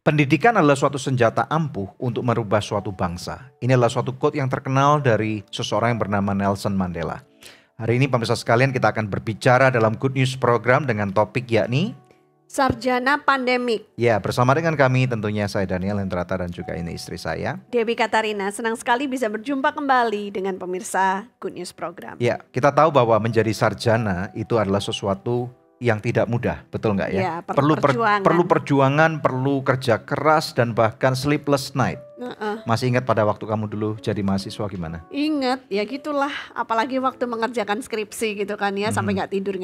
Pendidikan adalah suatu senjata ampuh untuk merubah suatu bangsa. Ini adalah suatu quote yang terkenal dari seseorang yang bernama Nelson Mandela. Hari ini pemirsa sekalian kita akan berbicara dalam Good News program dengan topik yakni Sarjana Pandemik. Ya, bersama dengan kami tentunya saya Daniel Hendrata dan juga ini istri saya Debbie Katarina, senang sekali bisa berjumpa kembali dengan pemirsa Good News program. Ya, kita tahu bahwa menjadi sarjana itu adalah sesuatu yang tidak mudah, betul nggak ya? Ya, perlu perjuangan, perlu kerja keras dan bahkan sleepless night. Masih ingat pada waktu kamu dulu jadi mahasiswa gimana? Ingat, ya gitulah. Apalagi waktu mengerjakan skripsi gitu kan ya, sampai nggak tidur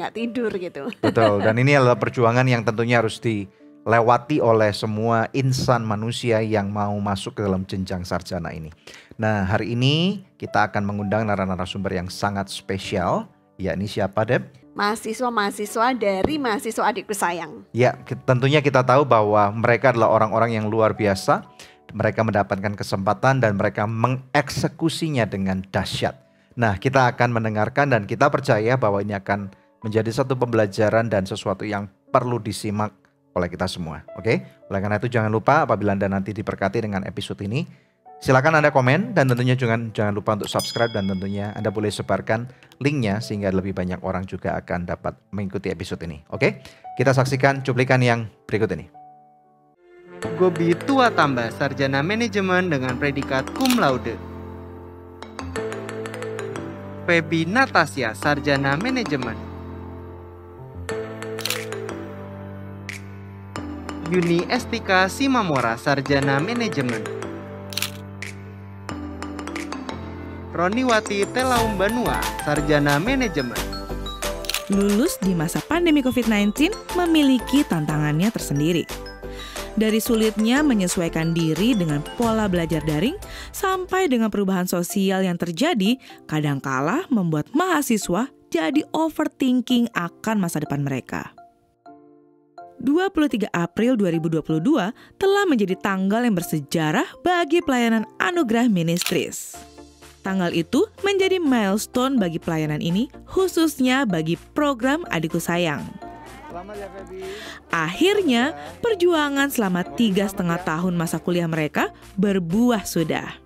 gitu. Betul, dan ini adalah perjuangan yang tentunya harus dilewati oleh semua insan manusia yang mau masuk ke dalam jenjang sarjana ini. Nah, hari ini kita akan mengundang narasumber yang sangat spesial, yakni siapa, Deb? Mahasiswa-mahasiswa dari Mahasiswa Adikku Sayang. Ya, tentunya kita tahu bahwa mereka adalah orang-orang yang luar biasa. Mereka mendapatkan kesempatan dan mereka mengeksekusinya dengan dahsyat. Nah, kita akan mendengarkan dan kita percaya bahwa ini akan menjadi satu pembelajaran dan sesuatu yang perlu disimak oleh kita semua. Oke? Oleh karena itu jangan lupa apabila Anda nanti diberkati dengan episode ini, silakan Anda komen dan tentunya jangan lupa untuk subscribe dan tentunya Anda boleh sebarkan linknya sehingga lebih banyak orang juga akan dapat mengikuti episode ini. Oke? Kita saksikan cuplikan yang berikut ini. Gobi tua tambah sarjana manajemen dengan predikat cum laude. Feby Natasya sarjana manajemen. Yuni Estika Simamora sarjana manajemen. Roniwati Telaum Banua sarjana manajemen. Lulus di masa pandemi COVID-19 memiliki tantangannya tersendiri. Dari sulitnya menyesuaikan diri dengan pola belajar daring sampai dengan perubahan sosial yang terjadi, kadangkala membuat mahasiswa jadi overthinking akan masa depan mereka. 23 April 2022 telah menjadi tanggal yang bersejarah bagi pelayanan Anugerah Ministries. Tanggal itu menjadi milestone bagi pelayanan ini, khususnya bagi program Adikku Sayang. Akhirnya, perjuangan selama 3,5 tahun masa kuliah mereka berbuah sudah.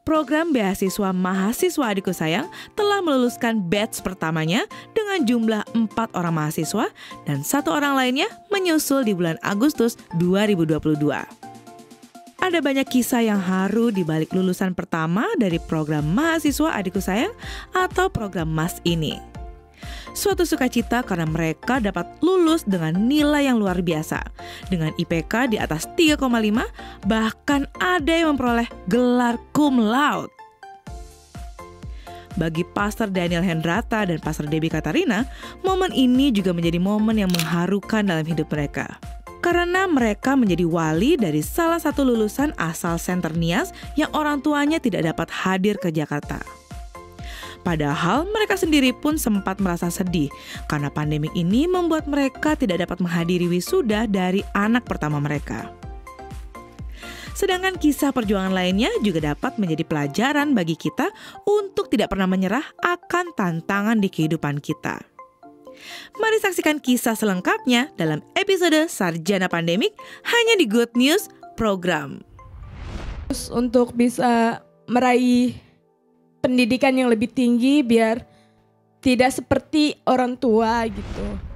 Program beasiswa mahasiswa Adikku Sayang telah meluluskan batch pertamanya dengan jumlah 4 orang mahasiswa dan 1 orang lainnya menyusul di bulan Agustus 2022. Ada banyak kisah yang haru di balik lulusan pertama dari program mahasiswa Adikku Sayang atau program MAS ini. Suatu sukacita karena mereka dapat lulus dengan nilai yang luar biasa. Dengan IPK di atas 3,5, bahkan ada yang memperoleh gelar cum laude. Bagi Pastor Daniel Hendrata dan Pastor Debbie Katarina, momen ini juga menjadi momen yang mengharukan dalam hidup mereka. Karena mereka menjadi wali dari salah satu lulusan asal Senter Nias yang orang tuanya tidak dapat hadir ke Jakarta. Padahal mereka sendiri pun sempat merasa sedih karena pandemi ini membuat mereka tidak dapat menghadiri wisuda dari anak pertama mereka. Sedangkan kisah perjuangan lainnya juga dapat menjadi pelajaran bagi kita untuk tidak pernah menyerah akan tantangan di kehidupan kita. Mari saksikan kisah selengkapnya dalam episode Sarjana Pandemik hanya di Good News program. Untuk bisa meraih pendidikan yang lebih tinggi biar tidak seperti orang tua gitu.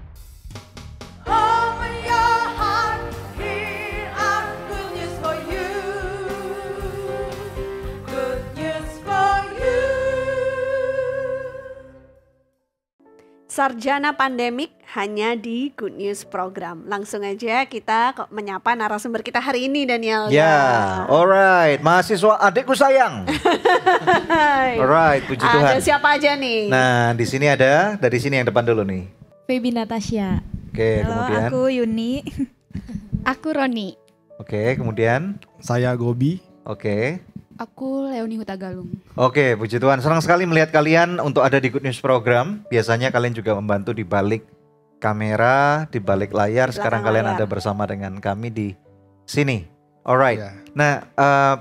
Sarjana Pandemik hanya di Good News program. Langsung aja kita menyapa narasumber kita hari ini, Daniel. Ya, alright. Mahasiswa Adikku Sayang. Alright, puji Tuhan. Ada siapa aja nih? Nah, di sini ada, dari sini yang depan dulu nih. Feby Natasya. Oke, Halo, kemudian. aku Yuni. Aku Roni. Oke, kemudian. Saya Gobi. Oke. Aku Leoni Hutagalung. Oke, puji Tuhan. Senang sekali melihat kalian untuk ada di Good News program. Biasanya kalian juga membantu di balik kamera, di balik layar. Sekarang kalian ada bersama dengan kami di sini. Alright. Yeah. Nah,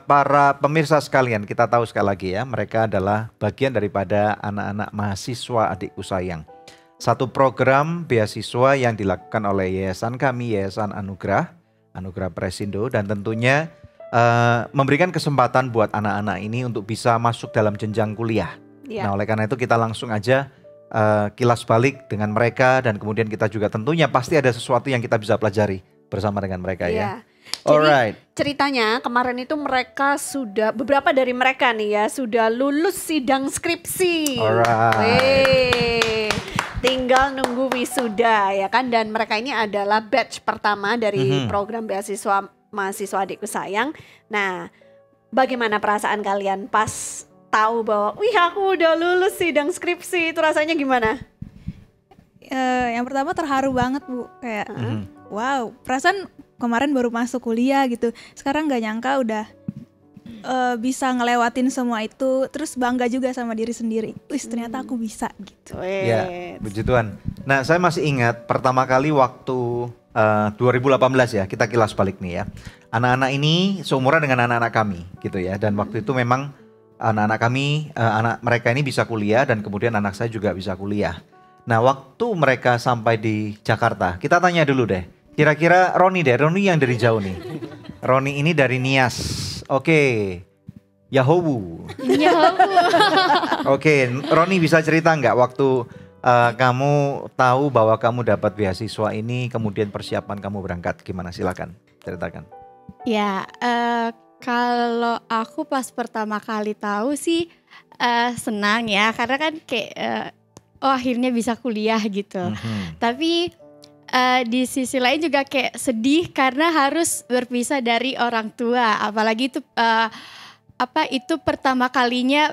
para pemirsa sekalian, kita tahu sekali lagi ya, mereka adalah bagian daripada anak-anak mahasiswa Adikku Sayang. Satu program beasiswa yang dilakukan oleh yayasan kami, Yayasan Anugerah, Anugerah Presindo, dan tentunya memberikan kesempatan buat anak-anak ini untuk bisa masuk dalam jenjang kuliah. Ya. Nah oleh karena itu kita langsung aja kilas balik dengan mereka, dan kemudian kita juga tentunya pasti ada sesuatu yang kita bisa pelajari bersama dengan mereka ya. Iya. Jadi Alright. ceritanya kemarin itu mereka sudah, beberapa dari mereka nih ya, sudah lulus sidang skripsi. Alright. Weh, tinggal nunggu wisuda ya kan. Dan mereka ini adalah batch pertama dari program beasiswa mahasiswa adikku sayang. Nah, bagaimana perasaan kalian pas tahu bahwa wih aku udah lulus sidang skripsi, itu rasanya gimana? Yang pertama terharu banget Bu, kayak wow, perasaan kemarin baru masuk kuliah gitu, sekarang gak nyangka udah bisa ngelewatin semua itu, terus bangga juga sama diri sendiri, wih ternyata aku bisa gitu. Ya, puji Tuhan. Nah saya masih ingat pertama kali waktu 2018 ya, kita kilas balik nih ya. Anak-anak ini seumuran dengan anak-anak kami gitu ya, dan waktu itu memang anak-anak kami, anak mereka ini bisa kuliah, dan kemudian anak saya juga bisa kuliah. Nah waktu mereka sampai di Jakarta, kita tanya dulu deh, kira-kira Roni yang dari jauh nih. Roni ini dari Nias, oke. Yahowu. Oke, Roni bisa cerita nggak waktu kamu tahu bahwa kamu dapat beasiswa ini, kemudian persiapan kamu berangkat, gimana? Silakan ceritakan. Ya, kalau aku pas pertama kali tahu sih senang ya, karena kan kayak oh akhirnya bisa kuliah gitu. Tapi di sisi lain juga kayak sedih karena harus berpisah dari orang tua, apalagi itu itu pertama kalinya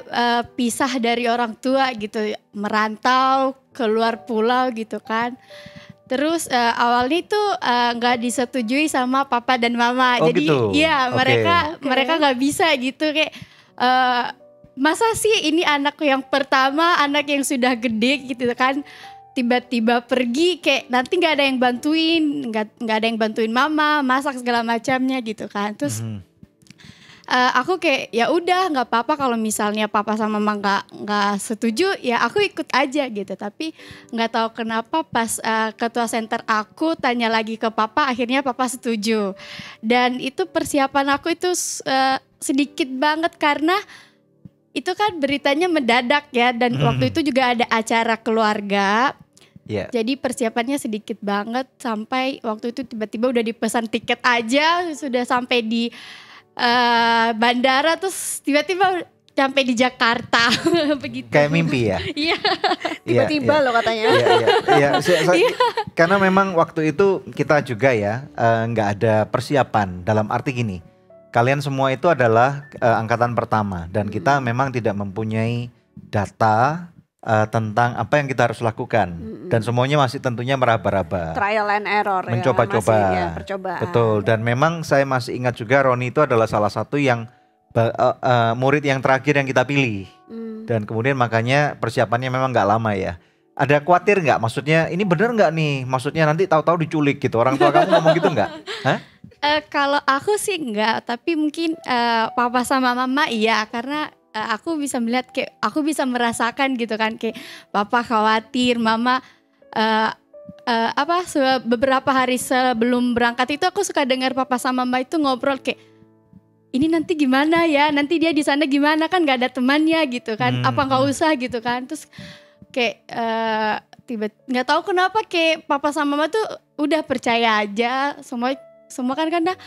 pisah dari orang tua gitu, merantau keluar pulau gitu kan. Terus awalnya itu nggak disetujui sama papa dan mama, Oh, jadi gitu. ya Oke. mereka nggak bisa gitu, kayak masa sih ini anak yang pertama, anak yang sudah gede gitu kan, tiba-tiba pergi, kayak nanti nggak ada yang bantuin, nggak ada yang bantuin mama masak segala macamnya gitu kan. Terus aku kayak ya udah nggak apa-apa kalau misalnya papa sama mama nggak setuju, ya aku ikut aja gitu. Tapi nggak tahu kenapa pas ketua center aku tanya lagi ke papa, akhirnya papa setuju. Dan itu persiapan aku itu sedikit banget karena itu kan beritanya mendadak ya, dan waktu itu juga ada acara keluarga. Yeah. Jadi persiapannya sedikit banget, sampai waktu itu tiba-tiba udah dipesan tiket aja, sudah sampai di bandara, terus tiba-tiba sampai di Jakarta begitu. Kayak mimpi ya. Iya. Tiba-tiba loh katanya. Iya. Karena memang waktu itu kita juga ya nggak ada persiapan, dalam arti gini, kalian semua itu adalah angkatan pertama, dan kita memang tidak mempunyai data tentang apa yang kita harus lakukan, dan semuanya masih tentunya meraba-raba, Trial and error ya, mencoba-coba. masih, ya, percobaan. Betul, dan memang saya masih ingat juga Roni itu adalah salah satu yang murid yang terakhir yang kita pilih, dan kemudian makanya persiapannya memang nggak lama ya. Ada khawatir nggak? Maksudnya ini bener nggak nih? Maksudnya nanti tahu-tahu diculik gitu? Orang tua kamu ngomong gitu nggak? Hah? Kalau aku sih enggak, tapi mungkin papa sama mama iya, karena aku bisa melihat, kayak aku bisa merasakan gitu kan, kayak papa khawatir, mama beberapa hari sebelum berangkat itu aku suka dengar papa sama mama itu ngobrol kayak, ini nanti gimana ya, nanti dia di sana gimana, kan nggak ada temannya gitu kan, apa nggak usah gitu kan. Terus kayak nggak tahu kenapa kayak papa sama mama tuh udah percaya aja, semua kan karena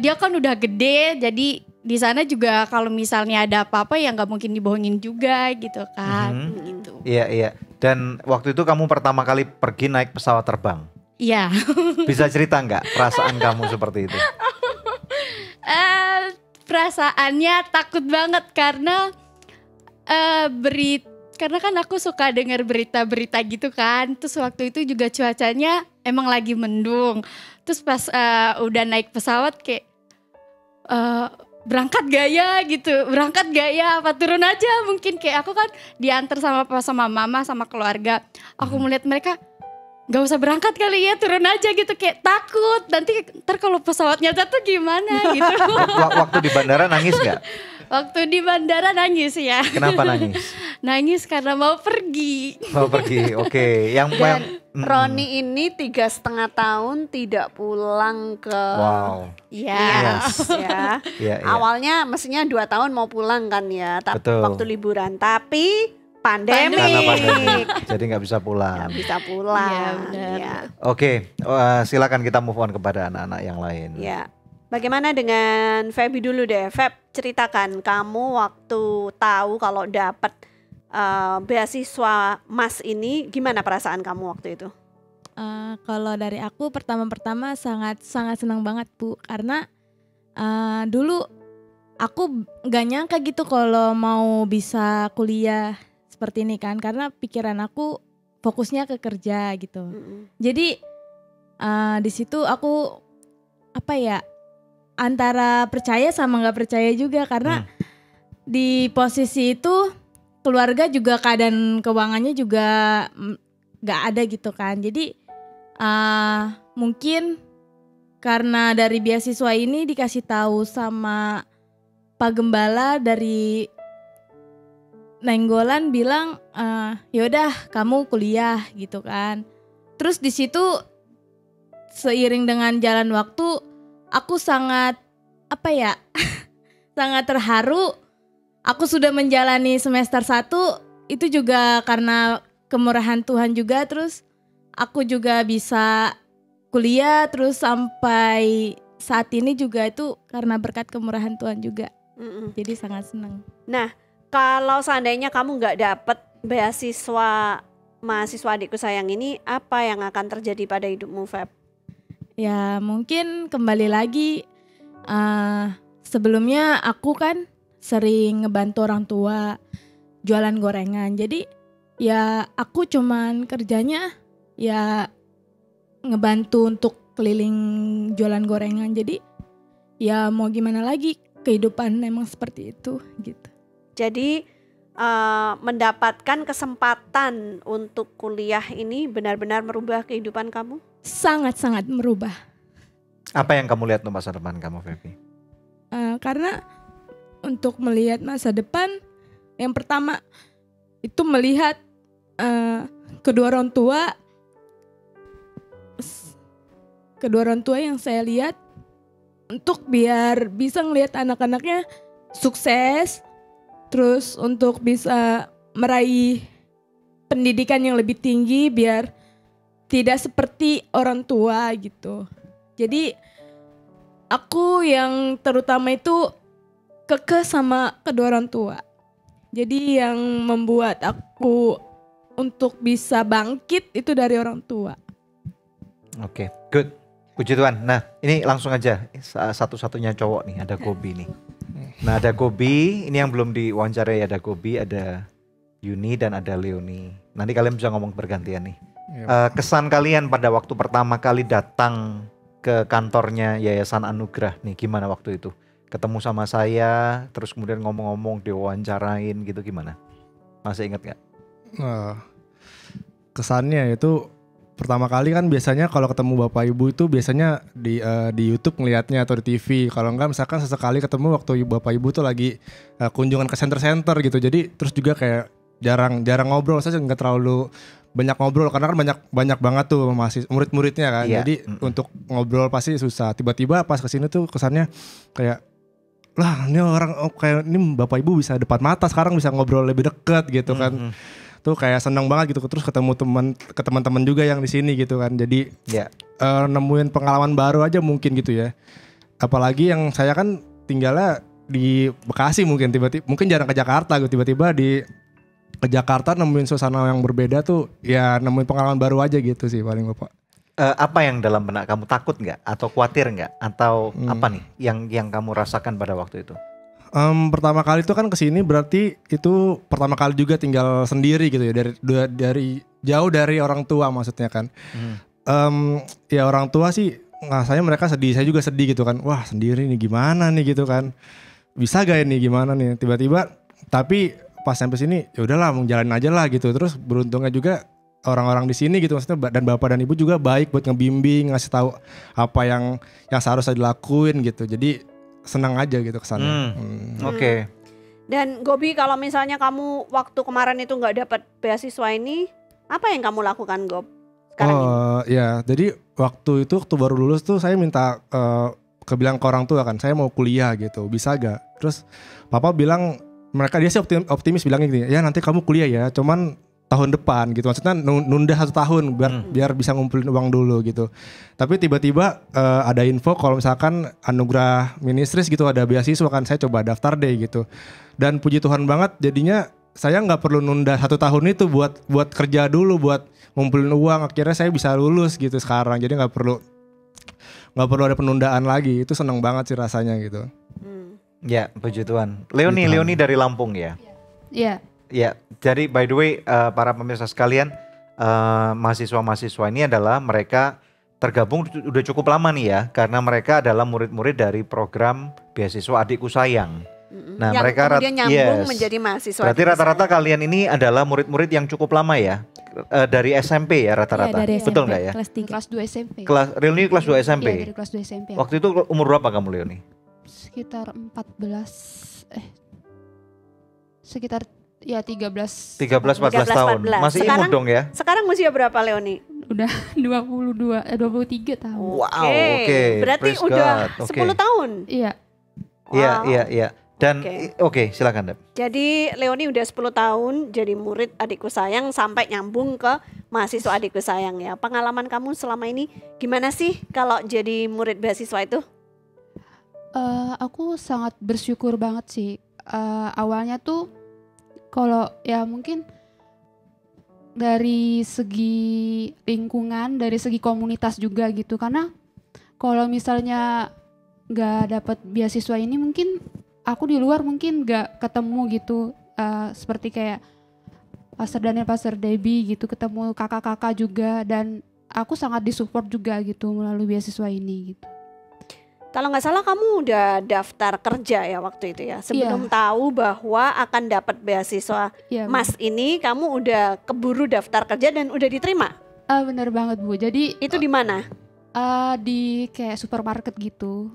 dia kan udah gede, jadi di sana juga kalau misalnya ada apa-apa ya nggak mungkin dibohongin juga gitu kan. Gitu. Iya. Dan waktu itu kamu pertama kali pergi naik pesawat terbang. Iya. Bisa cerita nggak perasaan kamu seperti itu? Perasaannya takut banget karena karena kan aku suka dengar berita-berita gitu kan. Terus waktu itu juga cuacanya emang lagi mendung. Terus pas udah naik pesawat kayak berangkat gak ya, apa turun aja, mungkin kayak aku kan diantar sama papa sama mama sama keluarga. Aku melihat mereka gak usah berangkat kali ya, turun aja gitu, kayak takut nanti ntar kalau pesawatnya jatuh gimana gitu. Waktu di bandara nangis nggak? Waktu di bandara nangis ya. Kenapa nangis? Nangis karena mau pergi. Mau pergi, oke. Dan Roni ini 3,5 tahun tidak pulang ke Wow. Yes, ya. Iya, iya. Awalnya mestinya 2 tahun mau pulang kan ya, Betul. waktu liburan. Tapi pandemi. Karena pandemi, jadi nggak bisa pulang. Nggak bisa pulang. Iya, benar. Ya. Oke, silakan kita move on kepada anak-anak yang lain. Ya. Bagaimana dengan Feby dulu deh? Feb, ceritakan kamu waktu tahu kalau dapat beasiswa MAS ini, gimana perasaan kamu waktu itu? Kalau dari aku pertama-pertama sangat senang banget Bu, karena dulu aku nggak nyangka gitu kalau mau bisa kuliah seperti ini kan, karena pikiran aku fokusnya ke kerja gitu. Jadi di situ aku antara percaya sama nggak percaya juga, karena di posisi itu keluarga juga keadaan keuangannya juga nggak ada gitu kan. Jadi mungkin karena dari beasiswa ini dikasih tahu sama Pak Gembala dari Nainggolan bilang yaudah kamu kuliah gitu kan. Terus di situ seiring dengan jalan waktu aku sangat sangat terharu. Aku sudah menjalani semester 1 itu juga karena kemurahan Tuhan juga, terus aku juga bisa kuliah terus sampai saat ini juga itu karena berkat kemurahan Tuhan juga. Jadi sangat senang. Nah, kalau seandainya kamu nggak dapet beasiswa mahasiswa adikku sayang ini, apa yang akan terjadi pada hidupmu, Feb? Ya mungkin kembali lagi, sebelumnya aku kan sering ngebantu orang tua jualan gorengan. Jadi ya aku cuman kerjanya ya ngebantu untuk keliling jualan gorengan. Jadi ya mau gimana lagi, kehidupan emang seperti itu gitu. Jadi mendapatkan kesempatan untuk kuliah ini benar-benar merubah kehidupan kamu? Sangat-sangat merubah. Apa yang kamu lihat untuk masa depan kamu, Feby? Karena untuk melihat masa depan, yang pertama itu melihat kedua orang tua yang saya lihat, untuk biar bisa ngelihat anak-anaknya sukses, terus untuk bisa meraih pendidikan yang lebih tinggi biar tidak seperti orang tua gitu. Jadi aku yang terutama itu kekeh sama kedua orang tua. Jadi yang membuat aku untuk bisa bangkit itu dari orang tua. Oke, good. Puji Tuhan. Nah, ini langsung aja satu-satunya cowok nih, ada Gobi nih. Nah, ada Gobi, ini yang belum diwawancarai, ada Gobi, ada Yuni dan ada Leoni. Nanti kalian bisa ngomong bergantian nih. Kesan kalian pada waktu pertama kali datang ke kantornya Yayasan Anugerah nih, gimana waktu itu? Ketemu sama saya, terus kemudian ngomong-ngomong, diwawancarain gitu, gimana? Masih ingat gak? Kesannya itu pertama kali kan biasanya kalau ketemu Bapak Ibu itu biasanya di YouTube ngelihatnya atau di TV. Kalau enggak misalkan sesekali ketemu waktu Bapak Ibu tuh lagi kunjungan ke center-center gitu. Jadi terus juga kayak jarang ngobrol, saya nggak terlalu banyak ngobrol karena kan banyak banget tuh masih murid-muridnya kan. Iya. Jadi untuk ngobrol pasti susah. Tiba-tiba pas kesini tuh kesannya kayak lah ini orang kayak ini Bapak Ibu bisa depan mata sekarang, bisa ngobrol lebih dekat gitu kan. Tuh kayak seneng banget gitu, terus ketemu teman-teman juga yang di sini gitu kan. Jadi nemuin pengalaman baru aja mungkin gitu ya. Apalagi yang saya kan tinggalnya di Bekasi, mungkin jarang ke Jakarta gitu, tiba-tiba ke Jakarta nemuin suasana yang berbeda tuh, ya nemuin pengalaman baru aja gitu sih paling Bapak. Apa yang dalam benak kamu, takut nggak atau khawatir nggak atau apa nih yang kamu rasakan pada waktu itu? Pertama kali itu kan kesini berarti itu pertama kali juga tinggal sendiri gitu ya, dari jauh dari orang tua maksudnya kan. Ya orang tua sih rasanya mereka sedih, saya juga sedih gitu kan. Wah sendiri nih gimana nih gitu kan, bisa gak ini gimana nih tiba-tiba. Tapi pas sampai sini ya udahlah mau jalanin aja lah gitu. Terus beruntungnya juga orang-orang di sini gitu maksudnya, dan bapak dan ibu juga baik buat ngebimbing, ngasih tahu apa yang seharusnya dilakuin gitu. Jadi senang aja gitu kesannya. Oke. Dan Gobi, kalau misalnya kamu waktu kemarin itu nggak dapat beasiswa ini, apa yang kamu lakukan, Gob? Sekarang ini? Ya, jadi waktu baru lulus tuh saya minta kebilang ke orang tua kan, saya mau kuliah gitu, bisa gak? Terus papa bilang, dia sih optimis bilangnya gini, ya nanti kamu kuliah ya, cuman tahun depan gitu, maksudnya nunda 1 tahun biar bisa ngumpulin uang dulu gitu. Tapi tiba-tiba ada info kalau misalkan anugerah ministris gitu ada beasiswa kan, saya coba daftar deh gitu. Dan puji Tuhan banget jadinya saya nggak perlu nunda 1 tahun itu buat kerja dulu, buat ngumpulin uang, akhirnya saya bisa lulus gitu sekarang. Jadi nggak perlu ada penundaan lagi. Itu seneng banget sih rasanya gitu. Ya, puji Tuhan. Leoni dari Lampung ya. Iya. Ya, jadi by the way para pemirsa sekalian, mahasiswa-mahasiswa ini adalah mereka tergabung udah cukup lama nih ya, karena mereka adalah murid-murid dari program beasiswa Adikku Sayang. Nah, yang mereka kemudian nyambung menjadi mahasiswa. Berarti rata-rata kalian ini adalah murid-murid yang cukup lama ya, dari SMP ya rata-rata. Dari Betul SMP, nggak ya? Kelas 2 SMP. Leoni kelas 2 SMP. Iya, dari kelas 2 SMP. Waktu itu umur berapa kamu, Leoni? Sekitar 13 14 tahun. Masih imut dong ya? Sekarang usia berapa, Leoni? Udah 23 tahun. Wow, oke. Berarti Praise udah God. 10 tahun. Iya. Iya. Dan oke, silakan, Deb. Jadi Leoni udah 10 tahun jadi murid Adikku Sayang sampai nyambung ke mahasiswa Adikku Sayang ya. Pengalaman kamu selama ini gimana sih kalau jadi murid beasiswa itu? Aku sangat bersyukur banget sih. Awalnya tuh kalau ya mungkin dari segi lingkungan, dari segi komunitas juga gitu. Karena kalau misalnya nggak dapat beasiswa ini mungkin aku di luar mungkin gak ketemu gitu, seperti kayak Pastor Daniel, Pastor Debbie gitu, ketemu kakak-kakak juga, dan aku sangat disupport juga gitu melalui beasiswa ini gitu. Kalau nggak salah kamu udah daftar kerja ya waktu itu ya, sebelum tahu bahwa akan dapat beasiswa Mas ini, kamu udah keburu daftar kerja dan udah diterima? Bener banget Bu, jadi itu di mana? Di kayak supermarket gitu.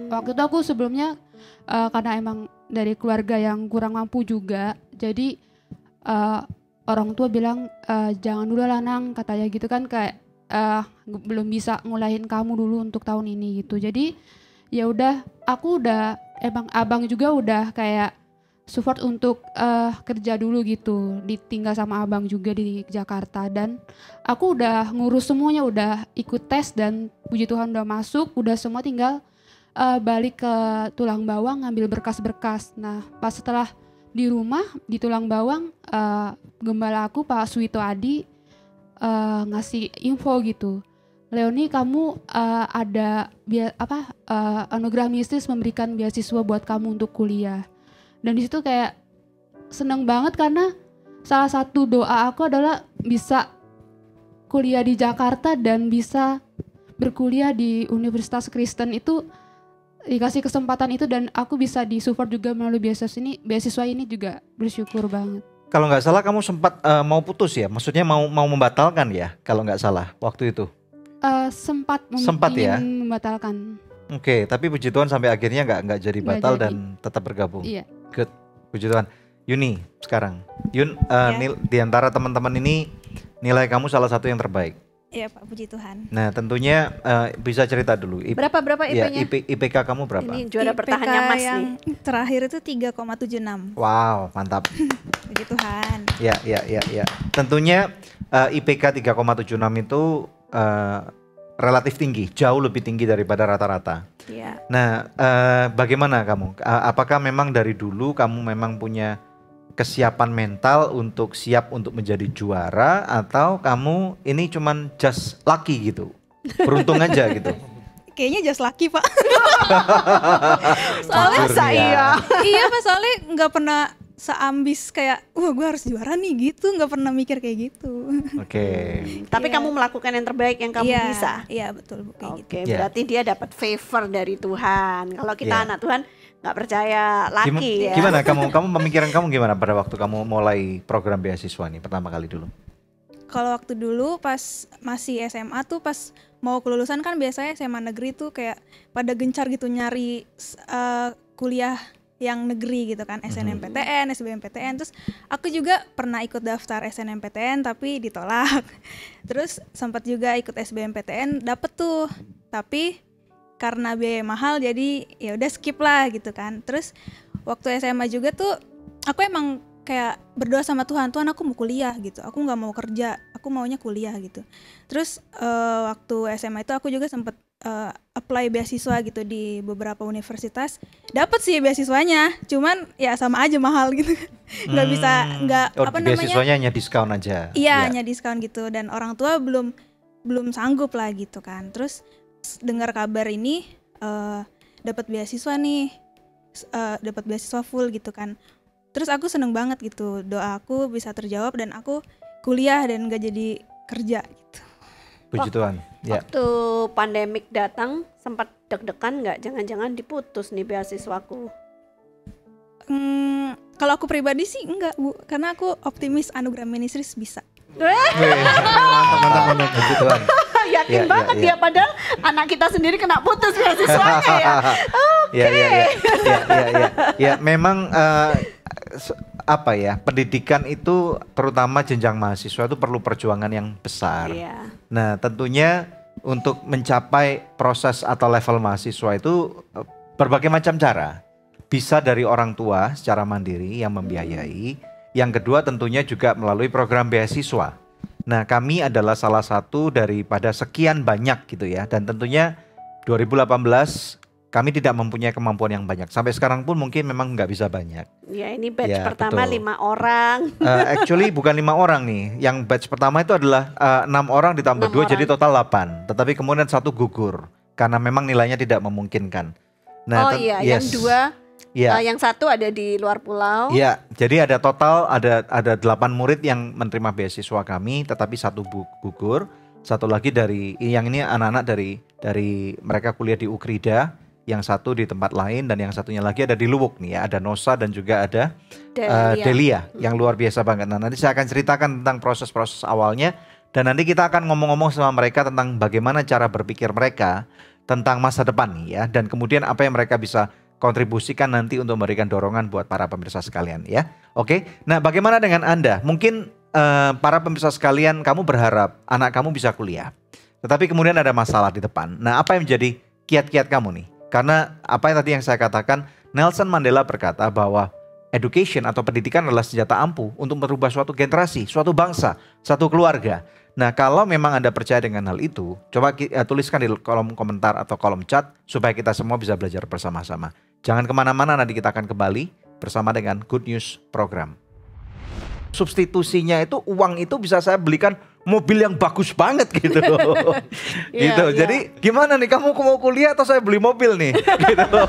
Waktu itu aku sebelumnya karena emang dari keluarga yang kurang mampu juga, jadi orang tua bilang jangan dulu lah Nang, katanya gitu kan, kayak belum bisa ngulahin kamu dulu untuk tahun ini gitu. Jadi ya udah, aku udah emang abang juga udah kayak support untuk kerja dulu gitu, ditinggal sama abang juga di Jakarta, dan aku udah ngurus semuanya, udah ikut tes dan puji Tuhan udah masuk, udah semua, tinggal balik ke Tulang Bawang ngambil berkas-berkas. Nah pas setelah di rumah di Tulang Bawang, gembala aku Pak Suwito Adi ngasih info gitu, Leoni kamu ada anugerah mistis memberikan beasiswa buat kamu untuk kuliah. Dan di situ kayak seneng banget karena salah satu doa aku adalah bisa kuliah di Jakarta dan bisa berkuliah di Universitas Kristen, itu dikasih kesempatan itu, dan aku bisa disupport juga melalui beasiswa ini juga bersyukur banget. Kalau nggak salah kamu sempat mau putus ya, maksudnya mau membatalkan ya, kalau nggak salah waktu itu. Sempat ya? Membatalkan. Oke, tapi puji Tuhan sampai akhirnya nggak jadi batal dan tetap bergabung. Iya. Good, puji Tuhan. Yuni sekarang, di antara teman-teman ini nilai kamu salah satu yang terbaik. Iya Pak, puji Tuhan. Nah tentunya bisa cerita dulu. Berapa IP-nya? IPK kamu berapa? Ini juara bertahannya Mas yang nih. Terakhir itu 3,76. Wow, mantap. Puji Tuhan. Ya. Tentunya IPK 3,76 itu relatif tinggi, jauh lebih tinggi daripada rata-rata. Iya. Nah, bagaimana kamu? Apakah memang dari dulu kamu memang punya kesiapan mental untuk siap untuk menjadi juara, atau kamu ini cuman just lucky gitu, beruntung aja gitu? Kayaknya just lucky Pak. Soalnya iya Pak, soalnya nggak pernah seambis kayak gue harus juara nih gitu, nggak pernah mikir kayak gitu. Oke. Tapi kamu melakukan yang terbaik yang kamu bisa. Iya betul Bu, kayak gitu. Berarti dia dapat favor dari Tuhan. Kalau kita anak Tuhan nggak percaya laki ya. Gimana kamu pemikiran kamu gimana pada waktu kamu mulai program beasiswa nih pertama kali dulu? Kalau waktu dulu pas masih SMA tuh, pas mau kelulusan kan biasanya SMA negeri tuh kayak pada gencar gitu nyari kuliah yang negeri gitu kan, SNMPTN, SBMPTN. Terus aku juga pernah ikut daftar SNMPTN tapi ditolak. Terus sempat juga ikut SBMPTN, dapet tuh. Tapi karena biaya mahal jadi ya udah skip lah gitu kan. Terus waktu SMA juga tuh aku emang kayak berdoa sama Tuhan, Tuhan aku mau kuliah gitu. Aku nggak mau kerja, aku maunya kuliah gitu. Terus waktu SMA itu aku juga sempat apply beasiswa gitu di beberapa universitas, dapat sih beasiswanya, cuman ya sama aja mahal gitu, nggak bisa beasiswanya hanya diskon aja. Iya, hanya diskon gitu, dan orang tua belum sanggup lah gitu kan. Terus dengar kabar ini dapat beasiswa nih, dapat beasiswa full gitu kan. Terus aku seneng banget gitu, doa aku bisa terjawab dan aku kuliah dan nggak jadi kerja gitu. Puji Tuhan. Waktu pandemik datang sempat deg-degan nggak? Jangan-jangan diputus nih beasiswaku. Kalau aku pribadi sih enggak, Bu, karena aku optimis Anugerah Ministries bisa. Mantap. Puji Tuhan. Yakin banget dia, padahal anak kita sendiri kena putus beasiswanya ya. Ya, memang apa ya, pendidikan itu terutama jenjang mahasiswa itu perlu perjuangan yang besar. Nah, tentunya untuk mencapai proses atau level mahasiswa itu berbagai macam cara. Bisa dari orang tua secara mandiri yang membiayai. Yang kedua tentunya juga melalui program beasiswa. Nah, kami adalah salah satu daripada sekian banyak gitu ya. Dan tentunya 2018 kami tidak mempunyai kemampuan yang banyak. Sampai sekarang pun mungkin memang nggak bisa banyak. Ya, ini batch pertama betul. 5 orang. Actually bukan 5 orang nih. Yang batch pertama itu adalah 6 orang ditambah 2 jadi total 8. Tetapi kemudian 1 gugur karena memang nilainya tidak memungkinkan. Nah, yang 2, yang 1 ada di luar pulau. Iya, jadi ada total ada 8 murid yang menerima beasiswa kami, tetapi 1 gugur. 1 lagi dari yang ini anak-anak dari mereka kuliah di Ukrida. Yang 1 di tempat lain dan yang satunya lagi ada di Luwuk nih ya, ada Nosa dan juga ada Delia yang luar biasa banget. Nah, nanti saya akan ceritakan tentang proses-proses awalnya dan nanti kita akan ngomong-ngomong sama mereka tentang bagaimana cara berpikir mereka tentang masa depan nih ya, dan kemudian apa yang mereka bisa kontribusikan nanti untuk memberikan dorongan buat para pemirsa sekalian ya. Oke, nah bagaimana dengan Anda? Mungkin para pemirsa sekalian, kamu berharap anak kamu bisa kuliah, tetapi kemudian ada masalah di depan. Nah, apa yang menjadi kiat-kiat kamu nih? Karena apa yang tadi yang saya katakan, Nelson Mandela berkata bahwa education atau pendidikan adalah senjata ampuh untuk merubah suatu generasi, suatu bangsa, satu keluarga. Nah, kalau memang Anda percaya dengan hal itu, coba tuliskan di kolom komentar atau kolom chat supaya kita semua bisa belajar bersama-sama. Jangan kemana-mana, nanti kita akan kembali bersama dengan Good News Program. Substitusinya itu uang itu bisa saya belikan mobil yang bagus banget gitu. Gitu. Jadi gimana nih, kamu mau kuliah atau saya beli mobil nih? Gitu.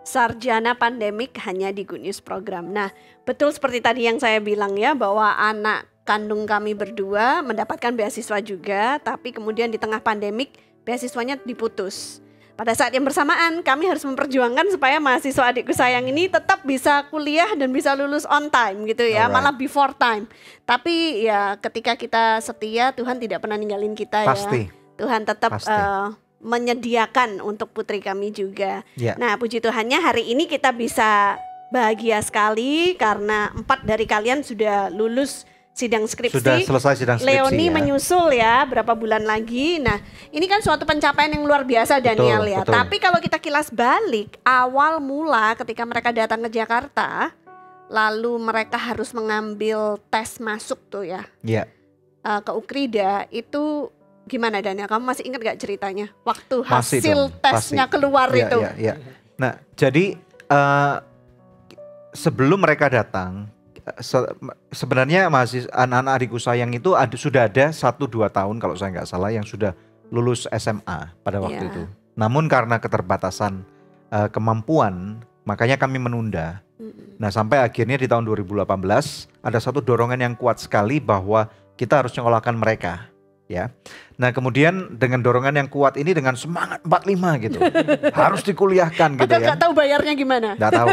Sarjana pandemik hanya di Good News Program. Nah, betul seperti tadi yang saya bilang ya, bahwa anak kandung kami berdua mendapatkan beasiswa juga, tapi kemudian di tengah pandemik beasiswanya diputus. Pada saat yang bersamaan kami harus memperjuangkan supaya mahasiswa adikku sayang ini tetap bisa kuliah dan bisa lulus on time gitu ya, malah before time. Tapi ya ketika kita setia, Tuhan tidak pernah ninggalin kita ya. Tuhan tetap menyediakan untuk putri kami juga. Nah, puji Tuhannya hari ini kita bisa bahagia sekali karena 4 dari kalian sudah lulus sidang skripsi. Sudah selesai sidang skripsi. Leoni menyusul ya berapa bulan lagi. Nah, ini kan suatu pencapaian yang luar biasa Daniel ya. Betul. Tapi kalau kita kilas balik, awal mula ketika mereka datang ke Jakarta, lalu mereka harus mengambil tes masuk tuh ya. Ke Ukrida itu gimana Daniel? Kamu masih ingat gak ceritanya? Waktu hasil tesnya keluar itu. Nah, jadi sebelum mereka datang, sebenarnya anak-anak adikku sayang itu sudah ada 1-2 tahun kalau saya nggak salah yang sudah lulus SMA pada waktu itu. Namun karena keterbatasan kemampuan, makanya kami menunda. Nah, sampai akhirnya di tahun 2018 ada satu dorongan yang kuat sekali bahwa kita harus nyekolahkan mereka ya. Nah kemudian dengan dorongan yang kuat ini dengan semangat 45 gitu. Harus dikuliahkan gitu Padahal ya. nggak tahu bayarnya gimana. Nggak tahu.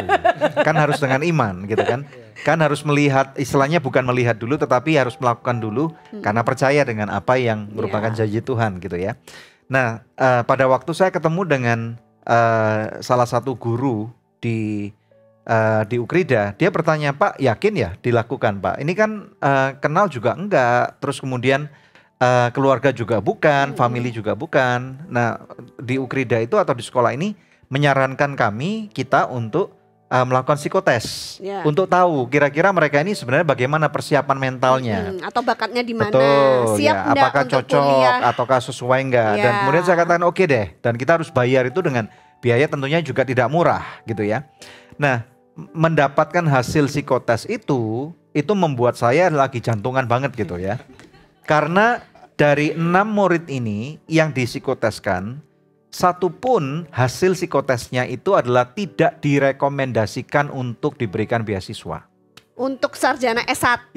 Kan harus dengan iman gitu kan. Kan harus melihat, istilahnya bukan melihat dulu tetapi harus melakukan dulu karena percaya dengan apa yang merupakan janji Tuhan gitu ya. Nah pada waktu saya ketemu dengan salah satu guru di Ukrida, dia bertanya, Pak yakin ya dilakukan Pak? Ini kan kenal juga enggak, terus kemudian keluarga juga bukan, family juga bukan. Nah di Ukrida itu atau di sekolah ini menyarankan kita untuk melakukan psikotes untuk tahu kira-kira mereka ini sebenarnya bagaimana persiapan mentalnya atau bakatnya di mana, betul, siap ya, enggak apakah untuk cocok kuliah, ataukah sesuai enggak. Dan kemudian saya katakan oke deh, dan kita harus bayar itu dengan biaya tentunya juga tidak murah gitu ya. Nah mendapatkan hasil psikotes itu membuat saya lagi jantungan banget gitu ya, karena dari 6 murid ini yang disikoteskan, satu pun hasil psikotesnya itu adalah tidak direkomendasikan untuk diberikan beasiswa. Untuk sarjana S1,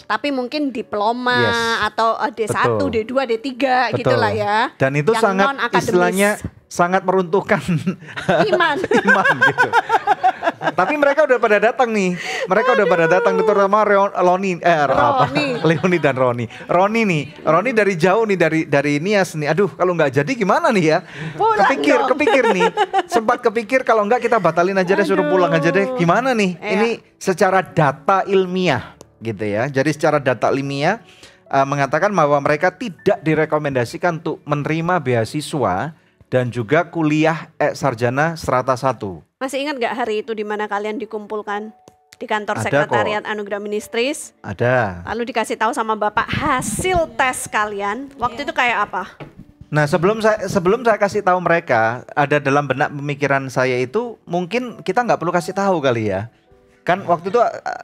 tapi mungkin diploma atau D1, betul. D2, D3 gitulah ya. Dan itu yang sangat istilahnya sangat meruntuhkan iman gitu. Tapi mereka udah pada datang nih. Mereka udah pada datang, terutama Leoni dan Roni. Roni dari jauh nih, dari Nias nih. Aduh, kalau nggak jadi gimana nih ya? Kepikir nih. Sempat kepikir kalau nggak kita batalin aja deh, suruh pulang aja deh. Gimana nih? Ini secara data ilmiah gitu ya. Jadi secara data ilmiah mengatakan bahwa mereka tidak direkomendasikan untuk menerima beasiswa dan juga kuliah sarjana strata 1. Masih ingat gak hari itu di mana kalian dikumpulkan di kantor Ada Sekretariat Anugerah Ministries? Ada. Lalu dikasih tahu sama Bapak hasil tes kalian. Waktu itu kayak apa? Nah sebelum saya kasih tahu mereka, ada dalam benak pemikiran saya itu mungkin kita nggak perlu kasih tahu kali ya. Kan waktu itu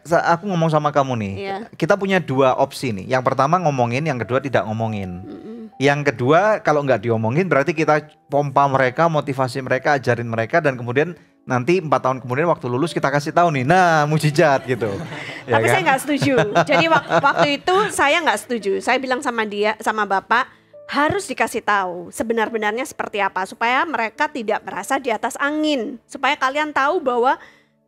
aku ngomong sama kamu nih, kita punya 2 opsi nih. Yang pertama ngomongin, yang kedua tidak ngomongin. Yang kedua kalau nggak diomongin berarti kita pompa mereka, motivasi mereka, ajarin mereka, dan kemudian nanti 4 tahun kemudian waktu lulus kita kasih tahu nih, nah mujizat gitu. Tapi saya nggak setuju. Jadi waktu itu saya nggak setuju. Saya bilang sama Bapak, harus dikasih tahu sebenar-benarnya seperti apa supaya mereka tidak merasa di atas angin, supaya kalian tahu bahwa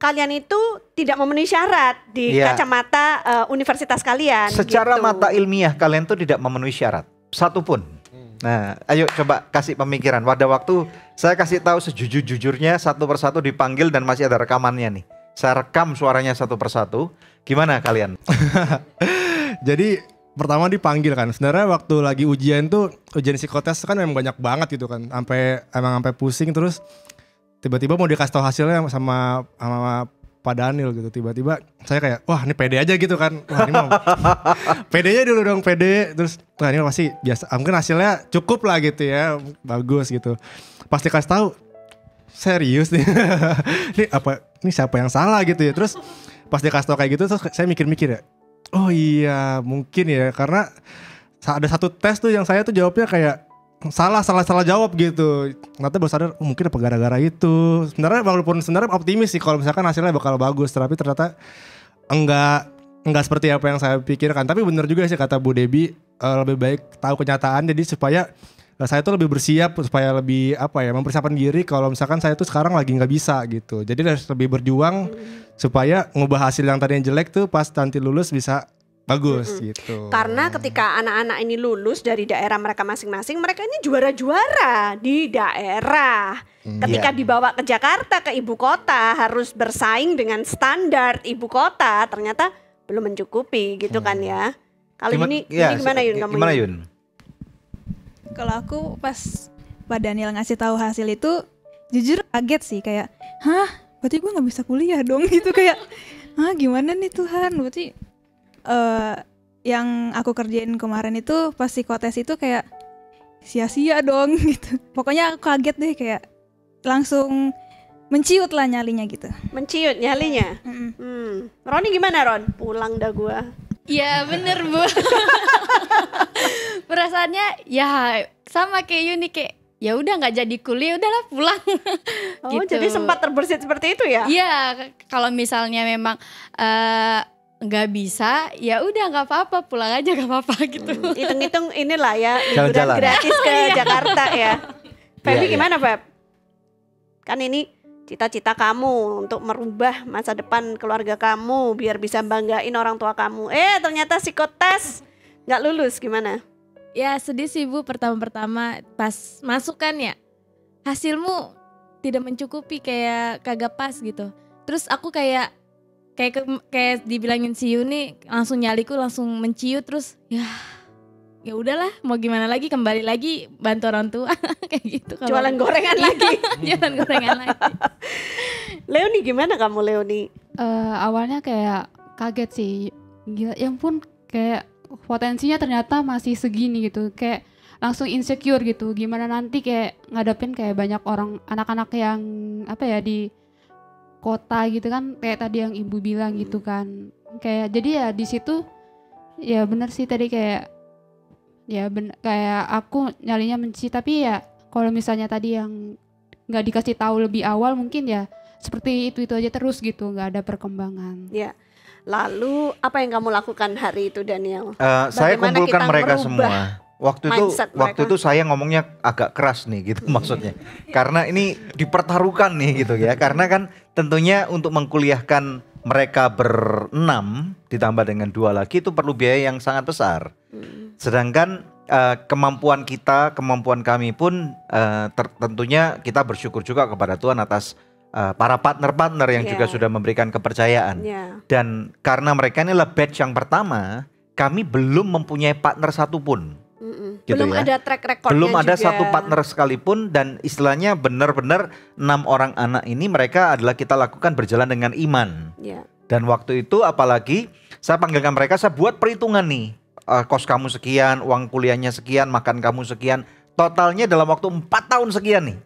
kalian itu tidak memenuhi syarat di kacamata universitas kalian. Secara gitu. mata ilmiah kalian tuh tidak memenuhi syarat satupun. Nah, ayo coba kasih pemikiran. Pada waktu saya kasih tahu sejujur-jujurnya, satu persatu dipanggil dan masih ada rekamannya nih. Saya rekam suaranya satu persatu. Gimana kalian? Jadi pertama dipanggil kan. Sebenarnya waktu lagi ujian psikotes kan memang banyak banget gitu kan. Sampai pusing, terus tiba-tiba mau dikasih tahu hasilnya sama Pak Daniel gitu. Tiba-tiba saya kayak, wah ini pede aja gitu kan. Wah ini mau pedenya dulu dong, pede. Terus wah ini pasti biasa, mungkin hasilnya cukup lah gitu ya, bagus gitu. Pasti kasih tahu, serius nih. Ini siapa yang salah gitu ya. Terus pas dikasih tahu kayak gitu, terus saya mikir-mikir ya, oh iya mungkin ya, karena ada satu tes tuh yang saya tuh jawabnya kayak salah jawab gitu. Nanti baru sadar mungkin apa gara-gara itu. Sebenarnya walaupun optimis sih kalau misalkan hasilnya bakal bagus, tapi ternyata enggak seperti apa yang saya pikirkan. Tapi benar juga sih kata Bu Debbie, lebih baik tahu kenyataan jadi supaya saya tuh lebih bersiap, supaya lebih mempersiapkan diri kalau misalkan saya tuh sekarang lagi nggak bisa gitu. Jadi harus lebih berjuang supaya ngubah hasil yang tadinya jelek tuh pas nanti lulus bisa bagus gitu. Karena ketika anak-anak ini lulus dari daerah mereka masing-masing, mereka ini juara-juara di daerah. Ketika dibawa ke Jakarta, ke ibu kota, harus bersaing dengan standar ibu kota, ternyata belum mencukupi gitu kan ya. Kalau ini gimana Yun? Gimana Yun? Kalau aku pas Pak Daniel ngasih tahu hasil itu, jujur kaget sih, kayak, hah, berarti gue nggak bisa kuliah dong gitu, kayak, hah gimana nih Tuhan, berarti yang aku kerjain kemarin itu pas psikotes itu kayak sia-sia dong gitu. Pokoknya aku kaget deh, kayak langsung menciut lah nyalinya gitu. Menciut nyalinya. Roni gimana Ron? Pulang dah gua. Ya bener Bu. Perasaannya ya sama kayak Yuni, kayak ya udah nggak jadi kuliah, udahlah pulang. Oh gitu. Jadi sempat terbersit seperti itu ya? Iya, kalau misalnya memang nggak bisa, ya udah nggak apa-apa, pulang aja nggak apa-apa gitu. Hitung-hitung inilah ya liburan Jalan-jalan. gratis ke Jakarta ya. Feby Iya. gimana Feb? Kan ini cita-cita kamu untuk merubah masa depan keluarga kamu biar bisa banggain orang tua kamu. Ternyata psikotes nggak lulus, gimana? Ya sedih sih Bu, pertama-pertama pas masuk kan ya, hasilmu tidak mencukupi, kayak kagak pas gitu. Terus aku kayak dibilangin si Yuni, langsung nyaliku langsung menciut, terus ya udahlah, mau gimana lagi, kembali lagi bantu orang tua kayak gitu. Jualan gorengan lagi. Jualan gorengan lagi. Leoni gimana kamu Leoni? Awalnya kayak kaget sih, gila, ya ampun, kayak potensinya ternyata masih segini gitu, kayak langsung insecure gitu, gimana nanti kayak ngadepin kayak banyak orang, anak-anak yang apa ya di kota gitu kan, kayak tadi yang ibu bilang gitu kan, kayak jadi ya di situ ya bener sih tadi kayak kayak aku nyalinya menci, tapi ya kalau misalnya tadi yang nggak dikasih tahu lebih awal mungkin ya seperti itu aja terus gitu, nggak ada perkembangan. Ya. Lalu apa yang kamu lakukan hari itu Daniel? Saya Bagaimana kumpulkan kita mereka merubah semua. mindset Waktu mereka? itu saya ngomongnya agak keras nih gitu maksudnya. Karena ini dipertaruhkan nih gitu ya. Karena kan tentunya untuk mengkuliahkan mereka berenam ditambah dengan 2 lagi itu perlu biaya yang sangat besar. Sedangkan kemampuan kami pun tentunya kita bersyukur juga kepada Tuhan atas para partner-partner yang juga sudah memberikan kepercayaan. Dan karena mereka ini adalah batch yang pertama, kami belum mempunyai partner satupun. Gitu Belum ya. ada track recordnya Belum ada juga. satu partner sekalipun, dan istilahnya benar-benar 6 orang anak ini mereka adalah kita lakukan berjalan dengan iman. Ya. Dan waktu itu apalagi saya panggilkan mereka, saya buat perhitungan nih. Kos kamu sekian, uang kuliahnya sekian, makan kamu sekian. Totalnya dalam waktu 4 tahun sekian nih.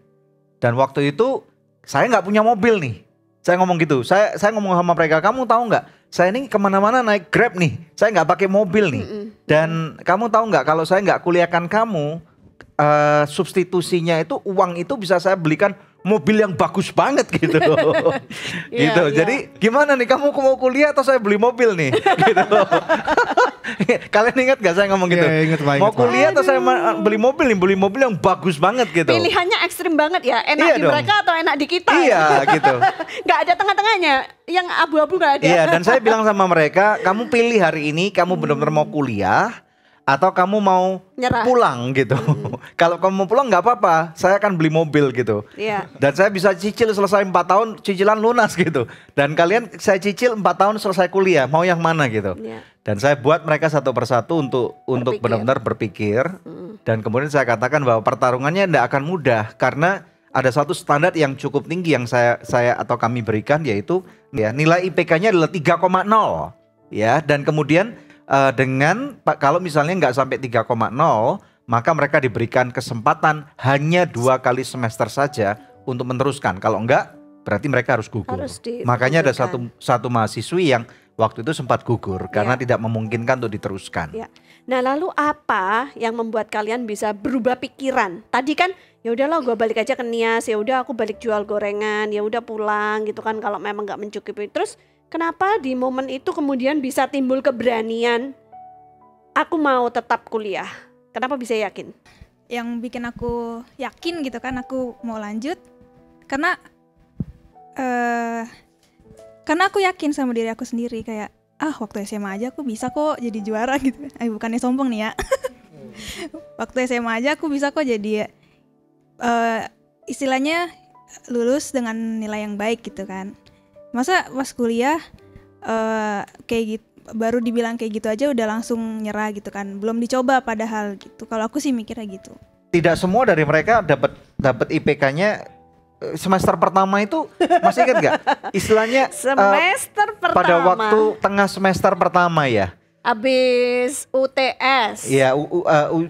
Dan waktu itu saya nggak punya mobil nih. Saya ngomong gitu, saya ngomong sama mereka, kamu tahu nggak? Saya ini kemana-mana naik Grab nih. Saya nggak pakai mobil nih. Dan kamu tahu nggak kalau saya nggak kuliahkan kamu, substitusinya itu uang itu bisa saya belikan mobil yang bagus banget gitu. Gitu. Jadi gimana nih, kamu mau kuliah atau saya beli mobil nih? Gitu. Kalian ingat gak saya ngomong gitu? Iya, ingat, Pak, Mau ingat, Pak. kuliah atau saya beli mobil yang bagus banget gitu. Pilihannya ekstrim banget ya. Enak Iya di dong. mereka atau enak di kita? Iya gitu. Gak ada tengah-tengahnya. Yang abu-abu gak ada. Iya, dan saya bilang sama mereka, kamu pilih hari ini kamu benar-benar mau kuliah atau kamu mau Nyerah. pulang gitu. Kalau kamu mau pulang nggak apa-apa, saya akan beli mobil gitu. Iya. Dan saya bisa cicil selesai 4 tahun, cicilan lunas gitu. Dan kalian saya cicil 4 tahun selesai kuliah, mau yang mana gitu. Iya. Dan saya buat mereka satu persatu untuk Berpikir. benar-benar berpikir. Dan kemudian saya katakan bahwa pertarungannya tidak akan mudah karena ada satu standar yang cukup tinggi yang saya atau kami berikan, yaitu ya nilai IPK-nya adalah 3,0 ya. Dan kemudian kalau misalnya nggak sampai 3,0, maka mereka diberikan kesempatan hanya 2 kali semester saja untuk meneruskan. Kalau enggak, berarti mereka harus gugur. Harus Makanya ada digugurkan. satu mahasiswi yang waktu itu sempat gugur karena tidak memungkinkan untuk diteruskan. Ya. Nah, lalu apa yang membuat kalian bisa berubah pikiran? Tadi kan ya udahlah gue balik aja ke Nias, ya udah aku balik jual gorengan, ya udah pulang gitu kan kalau memang nggak mencukupi. Terus kenapa di momen itu kemudian bisa timbul keberanian aku mau tetap kuliah? Kenapa bisa yakin? Yang bikin aku yakin gitu kan aku mau lanjut karena aku yakin sama diri aku sendiri, kayak waktu SMA aja aku bisa kok jadi juara gitu. Bukannya sombong nih ya. Waktu SMA aja aku bisa kok jadi istilahnya lulus dengan nilai yang baik gitu kan. Masa pas kuliah kayak gitu, baru dibilang kayak gitu aja udah langsung nyerah gitu kan. Belum dicoba padahal gitu. Kalau aku sih mikirnya gitu. Tidak semua dari mereka dapat IPK-nya semester pertama itu, masih ingat gak? Istilahnya Semester pertama. pada waktu tengah semester pertama ya. Habis UTS. Iya,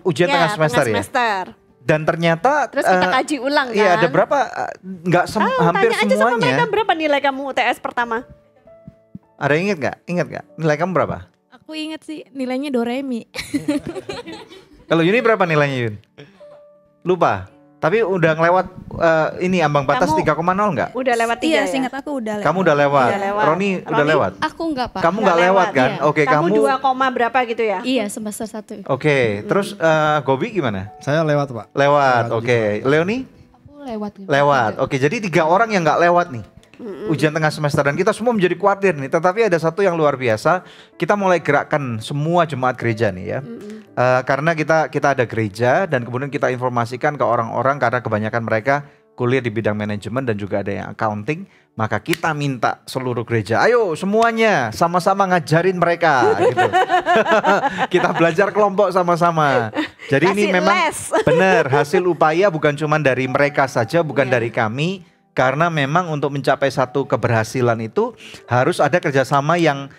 ujian tengah semester ya. semester. Dan ternyata Terus kita kaji ulang kan. Iya, ada berapa? Nggak hampir tanya aja sama mereka semuanya. berapa nilai kamu UTS pertama? Ada yang ingat gak? Ingat gak? Nilai kamu berapa? Aku inget sih nilainya Doremi. Kalau Yuni berapa nilainya Yun? Lupa. Tapi udah ngelewat ini ambang batas Kamu 3,0 nggak? Udah lewat 3 Iya, ya? seingat aku udah lewat. Kamu udah lewat. Udah lewat. Roni udah Roni? lewat. Aku enggak, Pak. Kamu nggak lewat kan? Iya. Oke, Kamu kamu. 2, berapa gitu ya? Iya, semester 1. Oke, terus Gobi gimana? Saya lewat Pak. Lewat. Lewat Oke, Leoni Aku lewat. Gitu. lewat. Oke, jadi 3 orang yang nggak lewat nih. Ujian tengah semester dan kita semua menjadi khawatir nih. Tetapi ada satu yang luar biasa. Kita mulai gerakkan semua jemaat gereja nih ya. Karena kita ada gereja dan kemudian kita informasikan ke orang-orang karena kebanyakan mereka kuliah di bidang manajemen dan juga ada yang accounting. Maka kita minta seluruh gereja, ayo semuanya sama-sama ngajarin mereka gitu. Kita belajar kelompok sama-sama. Jadi ini Kasih memang les. benar hasil upaya bukan cuma dari mereka saja, bukan dari kami. Karena memang untuk mencapai satu keberhasilan itu harus ada kerjasama yang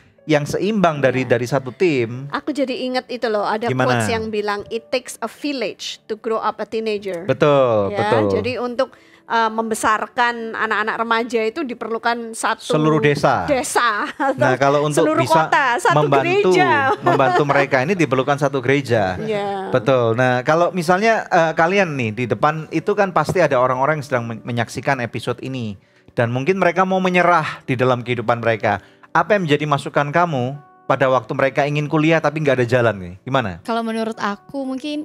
seimbang dari satu tim. Aku jadi ingat itu loh, ada Gimana? quotes yang bilang it takes a village to grow up a teenager. Betul, Ya, betul. jadi untuk membesarkan anak-anak remaja itu diperlukan satu Seluruh desa. Nah, kalau untuk seluruh bisa kota, satu gereja. membantu mereka ini diperlukan satu gereja. Ya. Betul. Nah, kalau misalnya kalian nih di depan itu kan pasti ada orang-orang yang sedang menyaksikan episode ini dan mungkin mereka mau menyerah di dalam kehidupan mereka. Apa yang menjadi masukan kamu pada waktu mereka ingin kuliah tapi nggak ada jalan nih? Gimana? Kalau menurut aku mungkin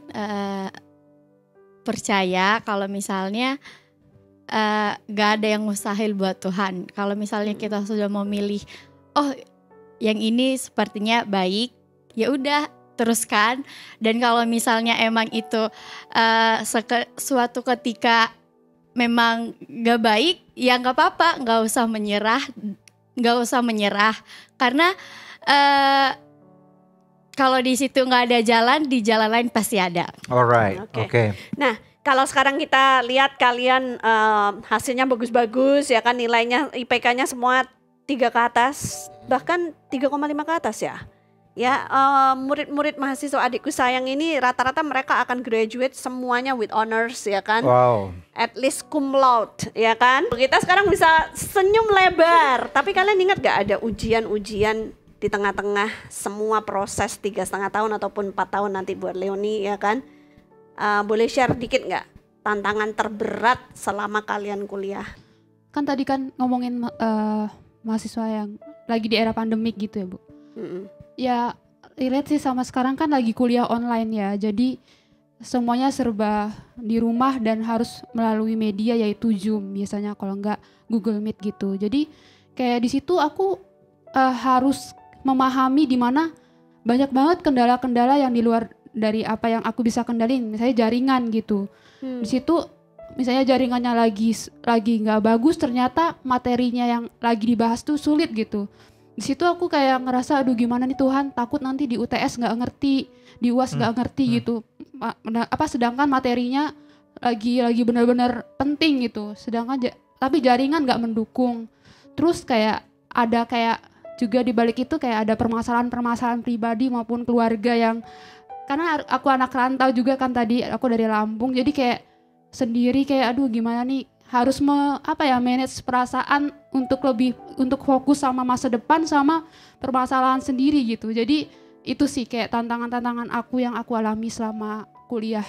percaya kalau misalnya gak ada yang mustahil buat Tuhan. Kalau misalnya kita sudah memilih, oh yang ini sepertinya baik, ya udah teruskan. Dan kalau misalnya emang itu suatu ketika memang gak baik, ya gak apa-apa, gak usah menyerah. Karena kalau di situ nggak ada jalan, di jalan lain pasti ada. Alright, Oke. oke. Nah, kalau sekarang kita lihat kalian hasilnya bagus-bagus ya kan, nilainya IPK-nya semua 3 ke atas, bahkan 3,5 ke atas ya. Ya, murid-murid mahasiswa adikku sayang ini rata-rata mereka akan graduate semuanya with honors ya kan. Wow. At least cum laude ya kan. Kita sekarang bisa senyum lebar. Tapi kalian ingat gak ada ujian-ujian di tengah-tengah semua proses 3,5 tahun ataupun 4 tahun nanti buat Leoni ya kan. Boleh share dikit gak tantangan terberat selama kalian kuliah? Kan tadi kan ngomongin mahasiswa yang lagi di era pandemik gitu ya Bu. Ya relate sih sama sekarang kan lagi kuliah online ya. Jadi semuanya serba di rumah dan harus melalui media yaitu Zoom biasanya, kalau enggak Google Meet gitu. Jadi kayak di situ aku harus memahami di mana banyak banget kendala-kendala yang di luar dari apa yang aku bisa kendalin, misalnya jaringan gitu. Di situ misalnya jaringannya lagi nggak bagus, ternyata materinya yang lagi dibahas tuh sulit gitu. Di situ aku kayak ngerasa aduh gimana nih Tuhan, takut nanti di UTS nggak ngerti, di UAS nggak ngerti gitu. Sedangkan materinya lagi benar-benar penting gitu. Sedangkan tapi jaringan nggak mendukung. Terus kayak ada kayak juga di balik itu kayak ada permasalahan pribadi maupun keluarga yang, karena aku anak rantau juga kan, tadi aku dari Lampung, jadi kayak sendiri kayak aduh gimana nih harus manage perasaan untuk fokus sama masa depan sama permasalahan sendiri gitu. Jadi itu sih kayak tantangan-tantangan aku yang aku alami selama kuliah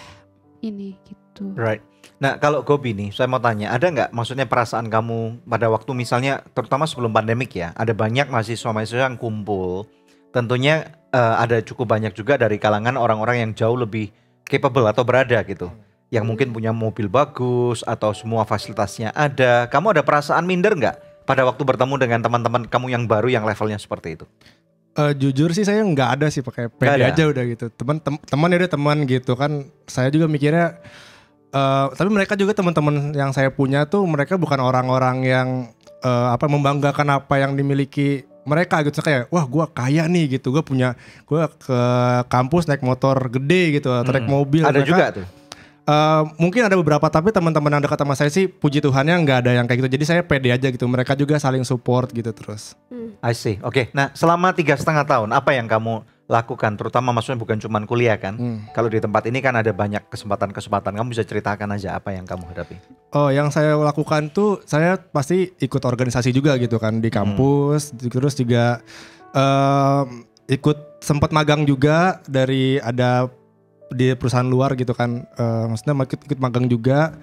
ini gitu. Right. Nah kalau Gobi nih, saya mau tanya, ada nggak maksudnya perasaan kamu pada waktu misalnya, terutama sebelum pandemik ya, ada banyak mahasiswa-mahasiswa yang kumpul, tentunya ada cukup banyak juga dari kalangan orang-orang yang jauh lebih capable atau berada gitu, yang mungkin punya mobil bagus atau semua fasilitasnya ada. Kamu ada perasaan minder nggak pada waktu bertemu dengan teman-teman kamu yang baru yang levelnya seperti itu? Jujur sih saya nggak ada sih, pakai pede aja udah gitu. Teman ya udah teman gitu kan. Saya juga mikirnya, tapi mereka juga teman-teman yang saya punya tuh mereka bukan orang-orang yang membanggakan apa yang dimiliki mereka gitu. Kayak wah gue kaya nih gitu, gue ke kampus naik motor gede gitu atau naik mobil. Ada mereka, juga tuh. Mungkin ada beberapa, tapi teman-teman yang dekat sama saya sih puji Tuhannya nggak ada yang kayak gitu. Jadi saya pede aja gitu. Mereka juga saling support gitu terus. I see. Oke. Nah selama 3,5 tahun apa yang kamu lakukan? Terutama maksudnya bukan cuma kuliah kan. Kalau di tempat ini kan ada banyak kesempatan-kesempatan. Kamu bisa ceritakan aja apa yang kamu hadapi. Oh, yang saya lakukan tuh saya pasti ikut organisasi juga gitu kan di kampus. Terus juga ikut sempat magang juga dari ada di perusahaan luar gitu kan, maksudnya ikut magang juga.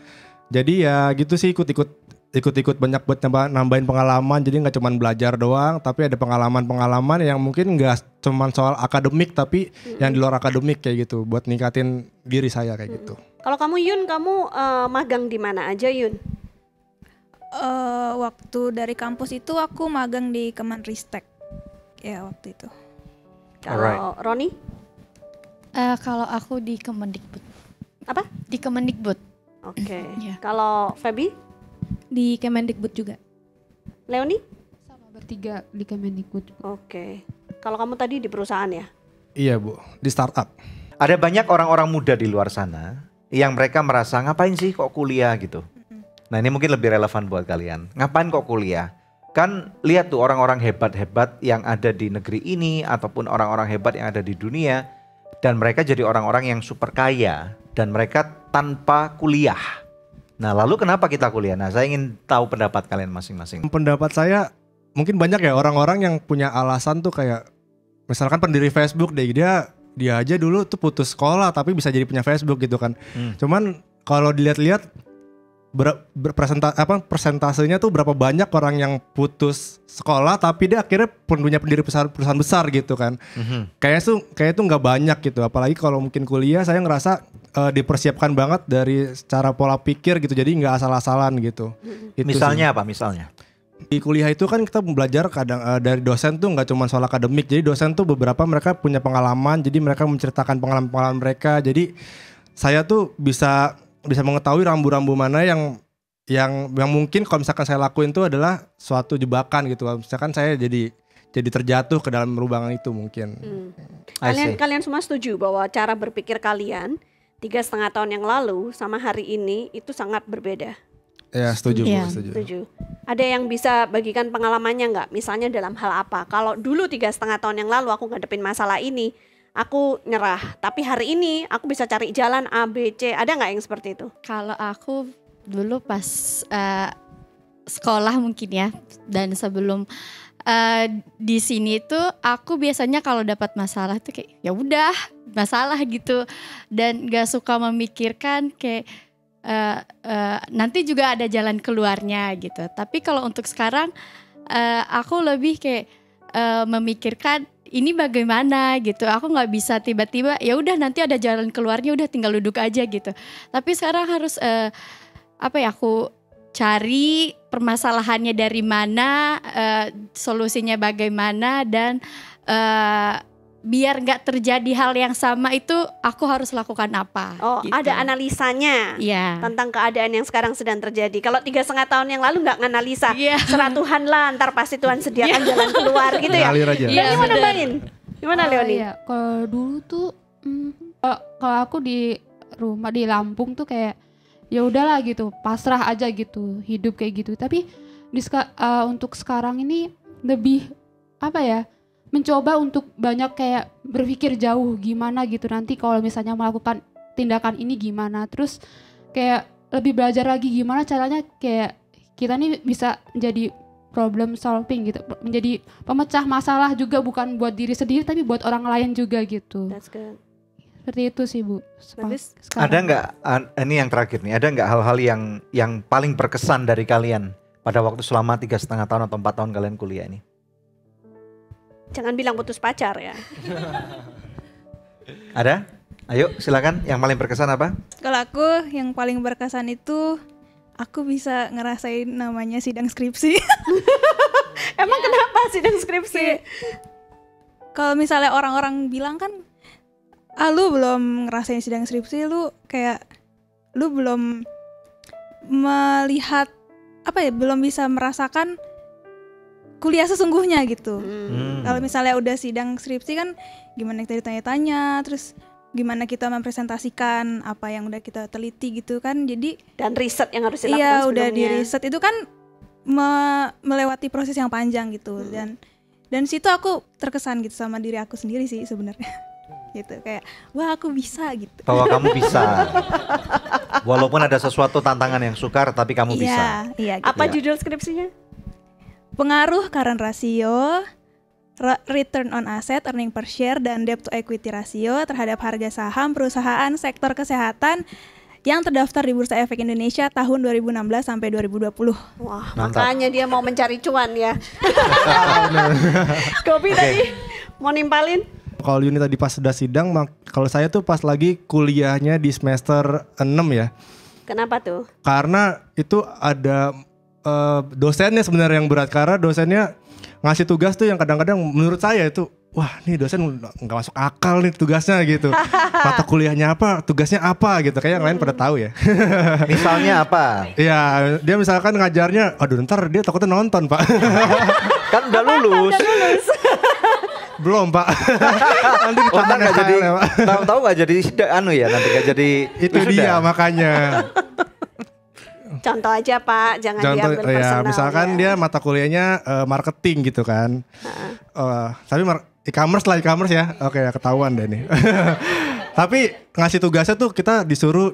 Jadi ya gitu sih, ikut banyak buat nambahin pengalaman. Jadi nggak cuma belajar doang, tapi ada pengalaman yang mungkin nggak cuma soal akademik, tapi yang di luar akademik kayak gitu, buat ningkatin diri saya kayak gitu. Kalau kamu Yun, kamu magang di mana aja Yun? Waktu dari kampus itu aku magang di Kemenristek ya waktu itu. Kalau Roni? Kalau aku di Kemendikbud. Apa? Di Kemendikbud. Oke. Iya. Kalau Feby? Di Kemendikbud juga. Leoni? Sama bertiga di Kemendikbud. Oke. Kalau kamu tadi di perusahaan ya? Iya Bu, di startup. Ada banyak orang-orang muda di luar sana yang mereka merasa ngapain sih kok kuliah gitu. Nah ini mungkin lebih relevan buat kalian. Ngapain kok kuliah? Kan lihat tuh orang-orang hebat-hebat yang ada di negeri ini ataupun orang-orang hebat yang ada di dunia. Dan mereka jadi orang-orang yang super kaya dan mereka tanpa kuliah. Nah lalu kenapa kita kuliah? Nah saya ingin tahu pendapat kalian masing-masing. Pendapat saya mungkin banyak ya orang-orang yang punya alasan tuh kayak misalkan pendiri Facebook deh, dia aja dulu tuh putus sekolah tapi bisa jadi punya Facebook gitu kan. Cuman kalau dilihat-lihat persentasenya tuh berapa banyak orang yang putus sekolah tapi dia akhirnya punya pendiri perusahaan besar gitu kan. Kayaknya tuh nggak banyak gitu. Apalagi kalau mungkin kuliah saya ngerasa dipersiapkan banget dari secara pola pikir gitu. Jadi nggak asal-asalan gitu. Misalnya apa? Misalnya? Di kuliah itu kan kita belajar kadang dari dosen tuh nggak cuma soal akademik. Jadi dosen tuh beberapa mereka punya pengalaman. Jadi mereka menceritakan pengalaman mereka. Jadi saya tuh bisa mengetahui rambu-rambu mana yang mungkin kalau misalkan saya lakuin itu adalah suatu jebakan gitu. Misalkan saya jadi terjatuh ke dalam lubangan itu mungkin. Kalian semua setuju bahwa cara berpikir kalian 3,5 tahun yang lalu sama hari ini itu sangat berbeda? Ya setuju. Setuju. Ada yang bisa bagikan pengalamannya nggak? Misalnya dalam hal apa? Kalau dulu 3,5 tahun yang lalu aku ngadepin masalah ini, aku nyerah. Tapi hari ini aku bisa cari jalan A, B, C. Ada nggak yang seperti itu? Kalau aku dulu pas sekolah mungkin ya, dan sebelum di sini tuh aku biasanya kalau dapat masalah tuh kayak ya udah masalah gitu, dan gak suka memikirkan kayak nanti juga ada jalan keluarnya gitu. Tapi kalau untuk sekarang aku lebih kayak memikirkan ini bagaimana gitu. Aku nggak bisa tiba-tiba ya udah nanti ada jalan keluarnya udah tinggal duduk aja gitu. Tapi sekarang harus aku cari permasalahannya dari mana, solusinya bagaimana, dan biar nggak terjadi hal yang sama itu aku harus lakukan apa. Oh gitu. Ada analisanya tentang keadaan yang sekarang sedang terjadi. Kalau 3,5 tahun yang lalu nggak nganalisa, serah Tuhan lah, ntar pasti Tuhan sediakan jalan keluar gitu ya. Ngalir aja. Leoni mau nambahin? Gimana Leoni? Iya, kalau dulu tuh kalau aku di rumah di Lampung tuh kayak ya udahlah gitu, pasrah aja gitu, hidup kayak gitu. Tapi untuk sekarang ini lebih mencoba untuk banyak kayak berpikir jauh gimana gitu nanti kalau misalnya melakukan tindakan ini gimana, terus kayak lebih belajar lagi gimana caranya kayak kita nih bisa jadi problem solving gitu, menjadi pemecah masalah juga, bukan buat diri sendiri tapi buat orang lain juga gitu. That's good. Seperti itu sih Bu. Ada nggak, ini yang terakhir nih, ada nggak hal-hal yang paling berkesan dari kalian pada waktu selama 3,5 tahun atau 4 tahun kalian kuliah ini? Jangan bilang putus pacar ya. Ada? Ayo silakan, yang paling berkesan apa? Kalau aku yang paling berkesan itu aku bisa ngerasain namanya sidang skripsi. Emang kenapa sidang skripsi? Kalau misalnya orang-orang bilang kan, lu belum ngerasain sidang skripsi, lu belum melihat belum bisa merasakan kuliah sesungguhnya gitu. Kalau misalnya udah sidang skripsi kan gimana kita ditanya-tanya, terus gimana kita mempresentasikan apa yang udah kita teliti gitu kan. Jadi dan riset yang harus dilakukan sebelumnya. Iya, sebelumnya. udah di riset itu kan melewati proses yang panjang gitu. Dan situ aku terkesan gitu sama diri aku sendiri sih sebenarnya. Gitu kayak wah aku bisa gitu. Bahwa kamu bisa. Walaupun ada sesuatu tantangan yang sukar tapi kamu bisa. Iya, gitu. Apa judul skripsinya? Pengaruh current ratio return on asset, earning per share, dan debt to equity ratio terhadap harga saham perusahaan sektor kesehatan yang terdaftar di Bursa Efek Indonesia tahun 2016 sampai 2020. Wah, Mantap. makanya dia mau mencari cuan ya. Kopi tadi mau nimpalin? Kalau Yuni tadi pas sudah sidang, kalau saya tuh pas lagi kuliahnya di semester 6 ya. Kenapa tuh? Karena itu ada dosennya sebenarnya yang berat, karena dosennya ngasih tugas tuh yang kadang-kadang menurut saya itu, wah nih dosen nggak masuk akal nih tugasnya gitu. Mata kuliahnya apa, tugasnya apa gitu. Kayak yang lain pada tahu ya. Misalnya apa? Iya, dia misalkan ngajarnya, aduh ntar dia takutnya nonton pak. Kan udah lulus. Belum pak. Nanti Oh, ntar nggak jadi, ya, Pak. tahu-tahu nggak jadi nanti nggak jadi. Itu dia makanya. Contoh aja Pak, jangan diambil ya, personal. misalkan ya. dia mata kuliahnya marketing gitu kan. Tapi e-commerce ya. Oke, ketahuan deh nih. Tapi ngasih tugasnya tuh kita disuruh,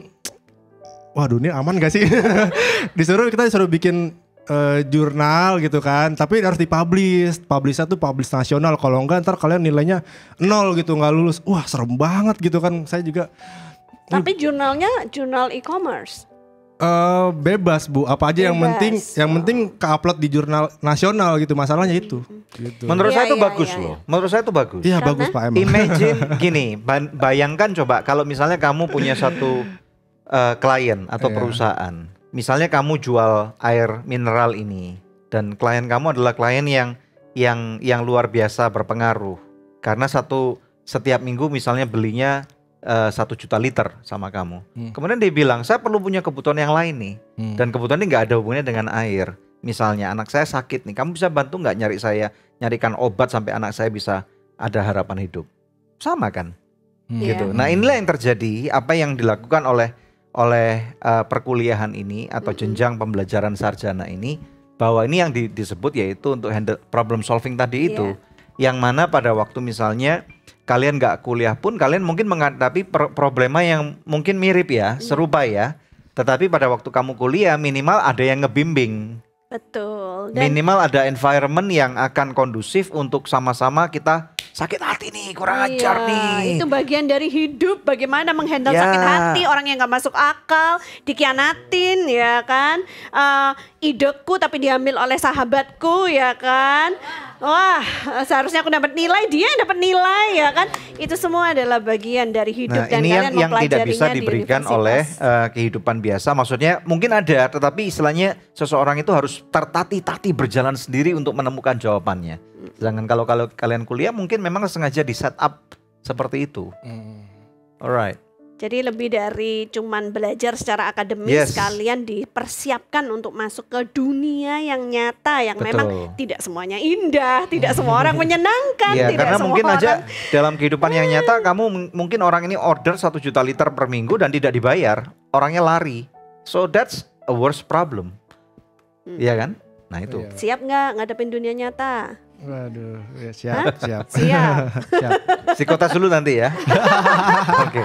waduh ini aman gak sih? Disuruh bikin jurnal gitu kan. Tapi harus dipublish. Publishnya tuh publish nasional. Kalau enggak ntar kalian nilainya 0 gitu, nggak lulus. Wah serem banget gitu kan. Saya juga. Tapi jurnalnya jurnal e-commerce. Bebas Bu, apa aja yang penting ke-upload di jurnal nasional gitu, masalahnya itu. Gitu. Menurut Iya, saya itu iya, bagus iya, loh. Menurut saya itu bagus. Iya Karena bagus Pak emang. Imagine gini, bayangkan coba kalau misalnya kamu punya satu klien atau Iya. perusahaan. Misalnya kamu jual air mineral ini dan klien kamu adalah klien yang luar biasa berpengaruh. Karena setiap minggu misalnya belinya 1 juta liter sama kamu. Kemudian dia bilang, saya perlu punya kebutuhan yang lain nih. Dan kebutuhan ini gak ada hubungannya dengan air. Misalnya anak saya sakit nih, kamu bisa bantu gak nyarikan obat sampai anak saya bisa ada harapan hidup. Sama kan? Gitu. Nah inilah yang terjadi, apa yang dilakukan oleh perkuliahan ini atau jenjang pembelajaran sarjana ini, bahwa ini yang disebut yaitu untuk handle problem solving tadi itu. Yang mana pada waktu misalnya kalian gak kuliah pun kalian mungkin menghadapi problema yang mungkin mirip ya, serupa ya. Tetapi pada waktu kamu kuliah minimal ada yang ngebimbing. Betul. Minimal ada environment yang akan kondusif untuk sama-sama kita sakit hati nih, kurang ajar nih. Itu bagian dari hidup, bagaimana menghandle Ya. sakit hati, orang yang gak masuk akal, dikhianatin ya kan. Ideku tapi diambil oleh sahabatku ya kan. Wah, seharusnya aku dapat nilai, dia yang dapat nilai ya kan. Itu semua adalah bagian dari hidup. Nah dan ini kalian yang tidak bisa mempelajarinya di diberikan universitas. oleh kehidupan biasa. Maksudnya mungkin ada, tetapi istilahnya seseorang itu harus tertatih-tatih berjalan sendiri untuk menemukan jawabannya. Jangan kalau kalian kuliah mungkin memang sengaja di set up seperti itu. Alright. Jadi lebih dari cuman belajar secara akademis, Yes. kalian dipersiapkan untuk masuk ke dunia yang nyata, yang Betul. memang tidak semuanya indah, tidak semua orang menyenangkan, Iya, tidak karena semua mungkin orang. aja dalam kehidupan yang nyata kamu mungkin orang ini order 1 juta liter per minggu dan tidak dibayar, orangnya lari. So that's a worse problem. Iya kan? Nah itu. Siap nggak ngadepin dunia nyata? Waduh, ya siap. Siap. Siap. Psikotes dulu nanti ya. Oke.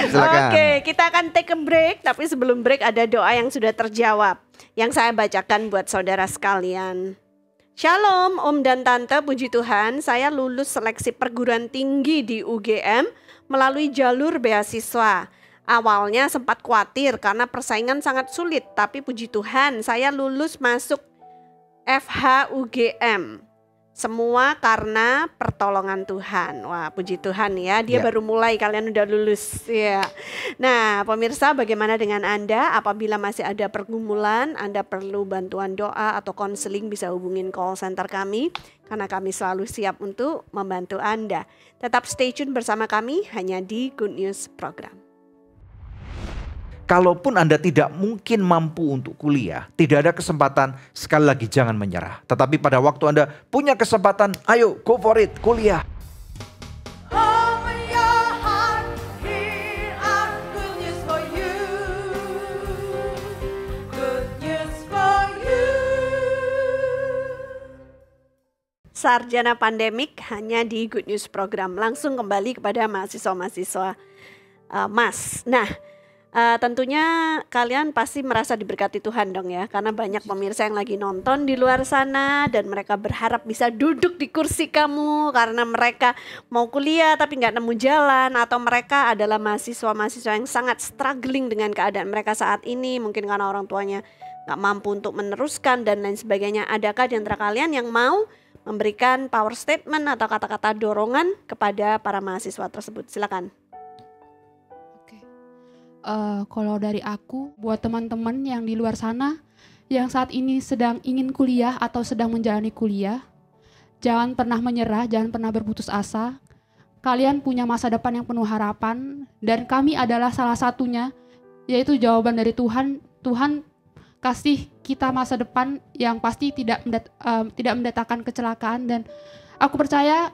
Silakan. Oke, kita akan take a break, tapi sebelum break ada doa yang sudah terjawab, yang saya bacakan buat saudara sekalian. Shalom Om dan Tante, puji Tuhan saya lulus seleksi perguruan tinggi di UGM melalui jalur beasiswa. Awalnya sempat khawatir karena persaingan sangat sulit, tapi puji Tuhan saya lulus masuk FH UGM. Semua karena pertolongan Tuhan. Wah, puji Tuhan ya. Dia Ya. baru mulai, kalian udah lulus ya. Nah, pemirsa, bagaimana dengan Anda? Apabila masih ada pergumulan, Anda perlu bantuan doa atau konseling, bisa hubungin call center kami karena kami selalu siap untuk membantu Anda. Tetap stay tune bersama kami hanya di Good News Program. Kalaupun Anda tidak mungkin mampu untuk kuliah, tidak ada kesempatan, sekali lagi jangan menyerah. Tetapi pada waktu Anda punya kesempatan, ayo go for it, kuliah. Sarjana Pandemik hanya di Good News Program. Langsung kembali kepada mahasiswa-mahasiswa Mas. Nah, Tentunya kalian pasti merasa diberkati Tuhan dong ya, karena banyak pemirsa yang lagi nonton di luar sana dan mereka berharap bisa duduk di kursi kamu karena mereka mau kuliah tapi nggak nemu jalan, atau mereka adalah mahasiswa-mahasiswa yang sangat struggling dengan keadaan mereka saat ini, mungkin karena orang tuanya nggak mampu untuk meneruskan dan lain sebagainya. Adakah di antara kalian yang mau memberikan power statement atau kata-kata dorongan kepada para mahasiswa tersebut? Silakan. Kalau dari aku, buat teman-teman yang di luar sana yang saat ini sedang ingin kuliah atau sedang menjalani kuliah, jangan pernah menyerah, jangan pernah berputus asa. Kalian punya masa depan yang penuh harapan dan kami adalah salah satunya, yaitu jawaban dari Tuhan. Tuhan kasih kita masa depan yang pasti tidak mendatangkan kecelakaan, dan aku percaya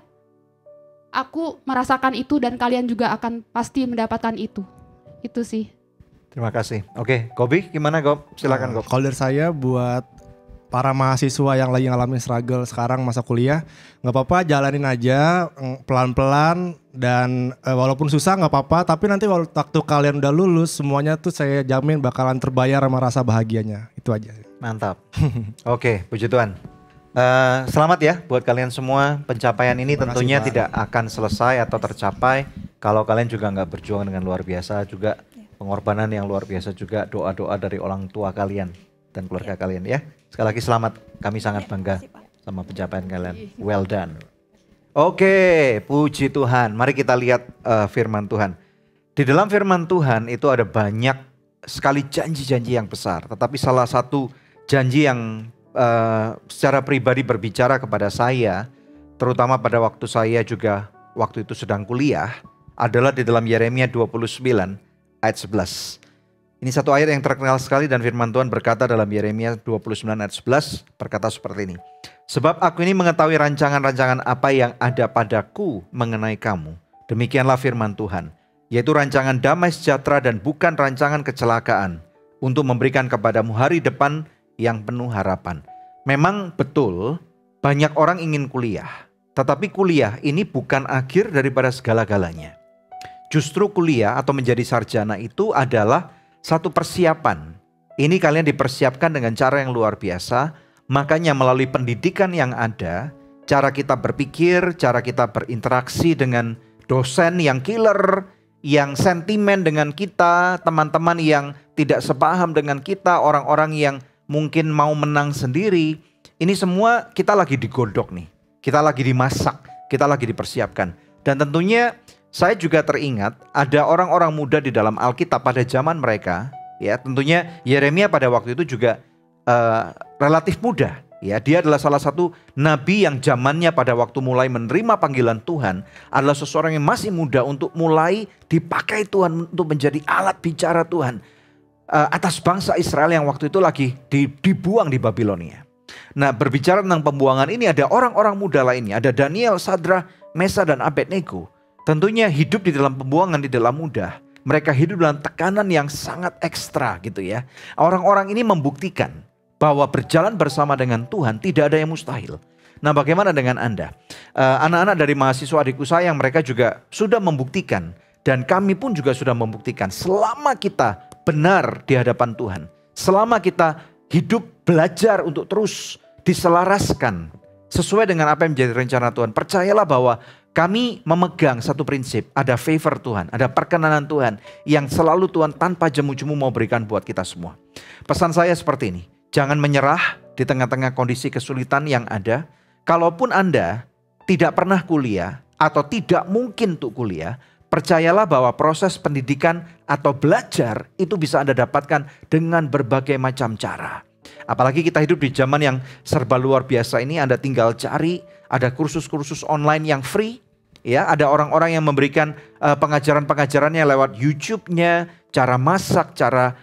aku merasakan itu dan kalian juga akan pasti mendapatkan itu. Itu sih. Terima kasih. Oke, Gobi gimana Gob? Silakan Gob. Kalau dari saya buat para mahasiswa yang lagi ngalamin struggle sekarang masa kuliah, nggak apa-apa, jalanin aja pelan-pelan dan walaupun susah nggak apa-apa, tapi nanti waktu kalian udah lulus semuanya tuh saya jamin bakalan terbayar sama rasa bahagianya. Itu aja. Mantap. Oke, puji Tuhan. Selamat ya buat kalian semua. Pencapaian ini tentunya tidak akan selesai atau tercapai kalau kalian juga nggak berjuang dengan luar biasa, juga pengorbanan yang luar biasa, juga doa-doa dari orang tua kalian dan keluarga kalian ya. Sekali lagi selamat, kami sangat bangga sama pencapaian kalian. Well done. Oke, puji Tuhan. Mari kita lihat firman Tuhan. Di dalam firman Tuhan itu ada banyak sekali janji-janji yang besar, tetapi salah satu janji yang secara pribadi berbicara kepada saya, terutama pada waktu saya juga waktu itu sedang kuliah, adalah di dalam Yeremia 29 ayat 11. Ini satu ayat yang terkenal sekali dan firman Tuhan berkata dalam Yeremia 29 ayat 11 berkata seperti ini. Sebab aku ini mengetahui rancangan-rancangan apa yang ada padaku mengenai kamu. Demikianlah firman Tuhan, yaitu rancangan damai sejahtera dan bukan rancangan kecelakaan, untuk memberikan kepadamu hari depan yang penuh harapan. Memang betul banyak orang ingin kuliah, tetapi kuliah ini bukan akhir daripada segala-galanya. Justru kuliah atau menjadi sarjana itu adalah satu persiapan. Ini kalian dipersiapkan dengan cara yang luar biasa. Makanya melalui pendidikan yang ada, cara kita berpikir, cara kita berinteraksi dengan dosen yang killer, yang sentimen dengan kita, teman-teman yang tidak sepaham dengan kita, orang-orang yang mungkin mau menang sendiri. Ini semua kita lagi digodok nih. Kita lagi dimasak, kita lagi dipersiapkan. Dan tentunya saya juga teringat ada orang-orang muda di dalam Alkitab pada zaman mereka. Ya, tentunya Yeremia pada waktu itu juga relatif muda. Ya, dia adalah salah satu nabi yang zamannya pada waktu mulai menerima panggilan Tuhan adalah seseorang yang masih muda untuk mulai dipakai Tuhan untuk menjadi alat bicara Tuhan atas bangsa Israel yang waktu itu lagi dibuang di Babilonia. Nah, berbicara tentang pembuangan ini ada orang-orang muda lainnya, ada Daniel, Sadrah, Mesa dan Abednego. Tentunya hidup di dalam pembuangan di dalam mudah. Mereka hidup dalam tekanan yang sangat ekstra gitu ya. Orang-orang ini membuktikan bahwa berjalan bersama dengan Tuhan tidak ada yang mustahil. Nah, bagaimana dengan Anda? Anak-anak dari mahasiswa adikku sayang, mereka juga sudah membuktikan. Dan kami pun juga sudah membuktikan selama kita benar di hadapan Tuhan. Selama kita hidup belajar untuk terus diselaraskan sesuai dengan apa yang menjadi rencana Tuhan. Percayalah bahwa kami memegang satu prinsip, ada favor Tuhan, ada perkenanan Tuhan yang selalu Tuhan tanpa jemu-jemu mau berikan buat kita semua. Pesan saya seperti ini, jangan menyerah di tengah-tengah kondisi kesulitan yang ada. Kalaupun Anda tidak pernah kuliah atau tidak mungkin untuk kuliah, percayalah bahwa proses pendidikan atau belajar itu bisa Anda dapatkan dengan berbagai macam cara. Apalagi kita hidup di zaman yang serba luar biasa ini, Anda tinggal cari, ada kursus-kursus online yang free. Ya, ada orang-orang yang memberikan pengajaran-pengajarannya lewat YouTube-nya, cara masak, cara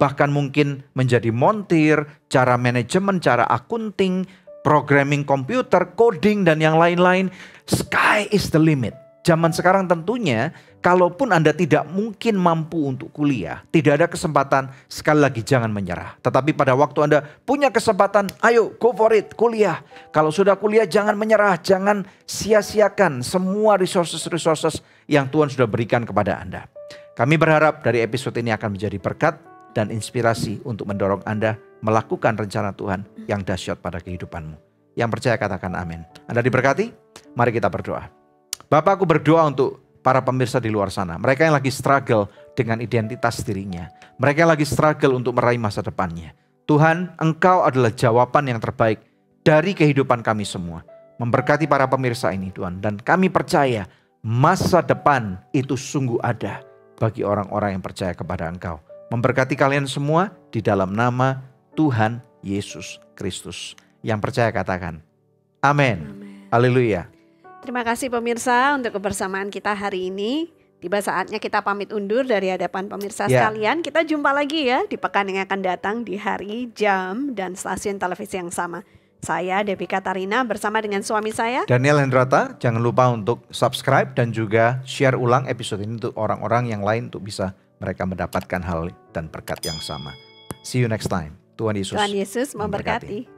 bahkan mungkin menjadi montir, cara manajemen, cara akunting, programming komputer, coding dan yang lain-lain. Sky is the limit. Zaman sekarang tentunya kalaupun Anda tidak mungkin mampu untuk kuliah, tidak ada kesempatan, sekali lagi jangan menyerah. Tetapi pada waktu Anda punya kesempatan, ayo go for it, kuliah. Kalau sudah kuliah jangan menyerah, jangan sia-siakan semua resources yang Tuhan sudah berikan kepada Anda. Kami berharap dari episode ini akan menjadi berkat dan inspirasi untuk mendorong Anda melakukan rencana Tuhan yang dahsyat pada kehidupanmu. Yang percaya katakan amin. Anda diberkati? Mari kita berdoa. Bapak, aku berdoa untuk para pemirsa di luar sana. Mereka yang lagi struggle dengan identitas dirinya. Mereka yang lagi struggle untuk meraih masa depannya. Tuhan, Engkau adalah jawaban yang terbaik dari kehidupan kami semua. Memberkati para pemirsa ini Tuhan. Dan kami percaya masa depan itu sungguh ada bagi orang-orang yang percaya kepada Engkau. Memberkati kalian semua di dalam nama Tuhan Yesus Kristus. Yang percaya katakan amin. Haleluya. Terima kasih pemirsa untuk kebersamaan kita hari ini. Tiba saatnya kita pamit undur dari hadapan pemirsa sekalian. Kita jumpa lagi ya di pekan yang akan datang di hari, jam, dan stasiun televisi yang sama. Saya Debbie Katarina bersama dengan suami saya Daniel Hendrata. Jangan lupa untuk subscribe dan juga share ulang episode ini untuk orang-orang yang lain untuk bisa mereka mendapatkan hal dan berkat yang sama. See you next time. Tuhan Yesus memberkati.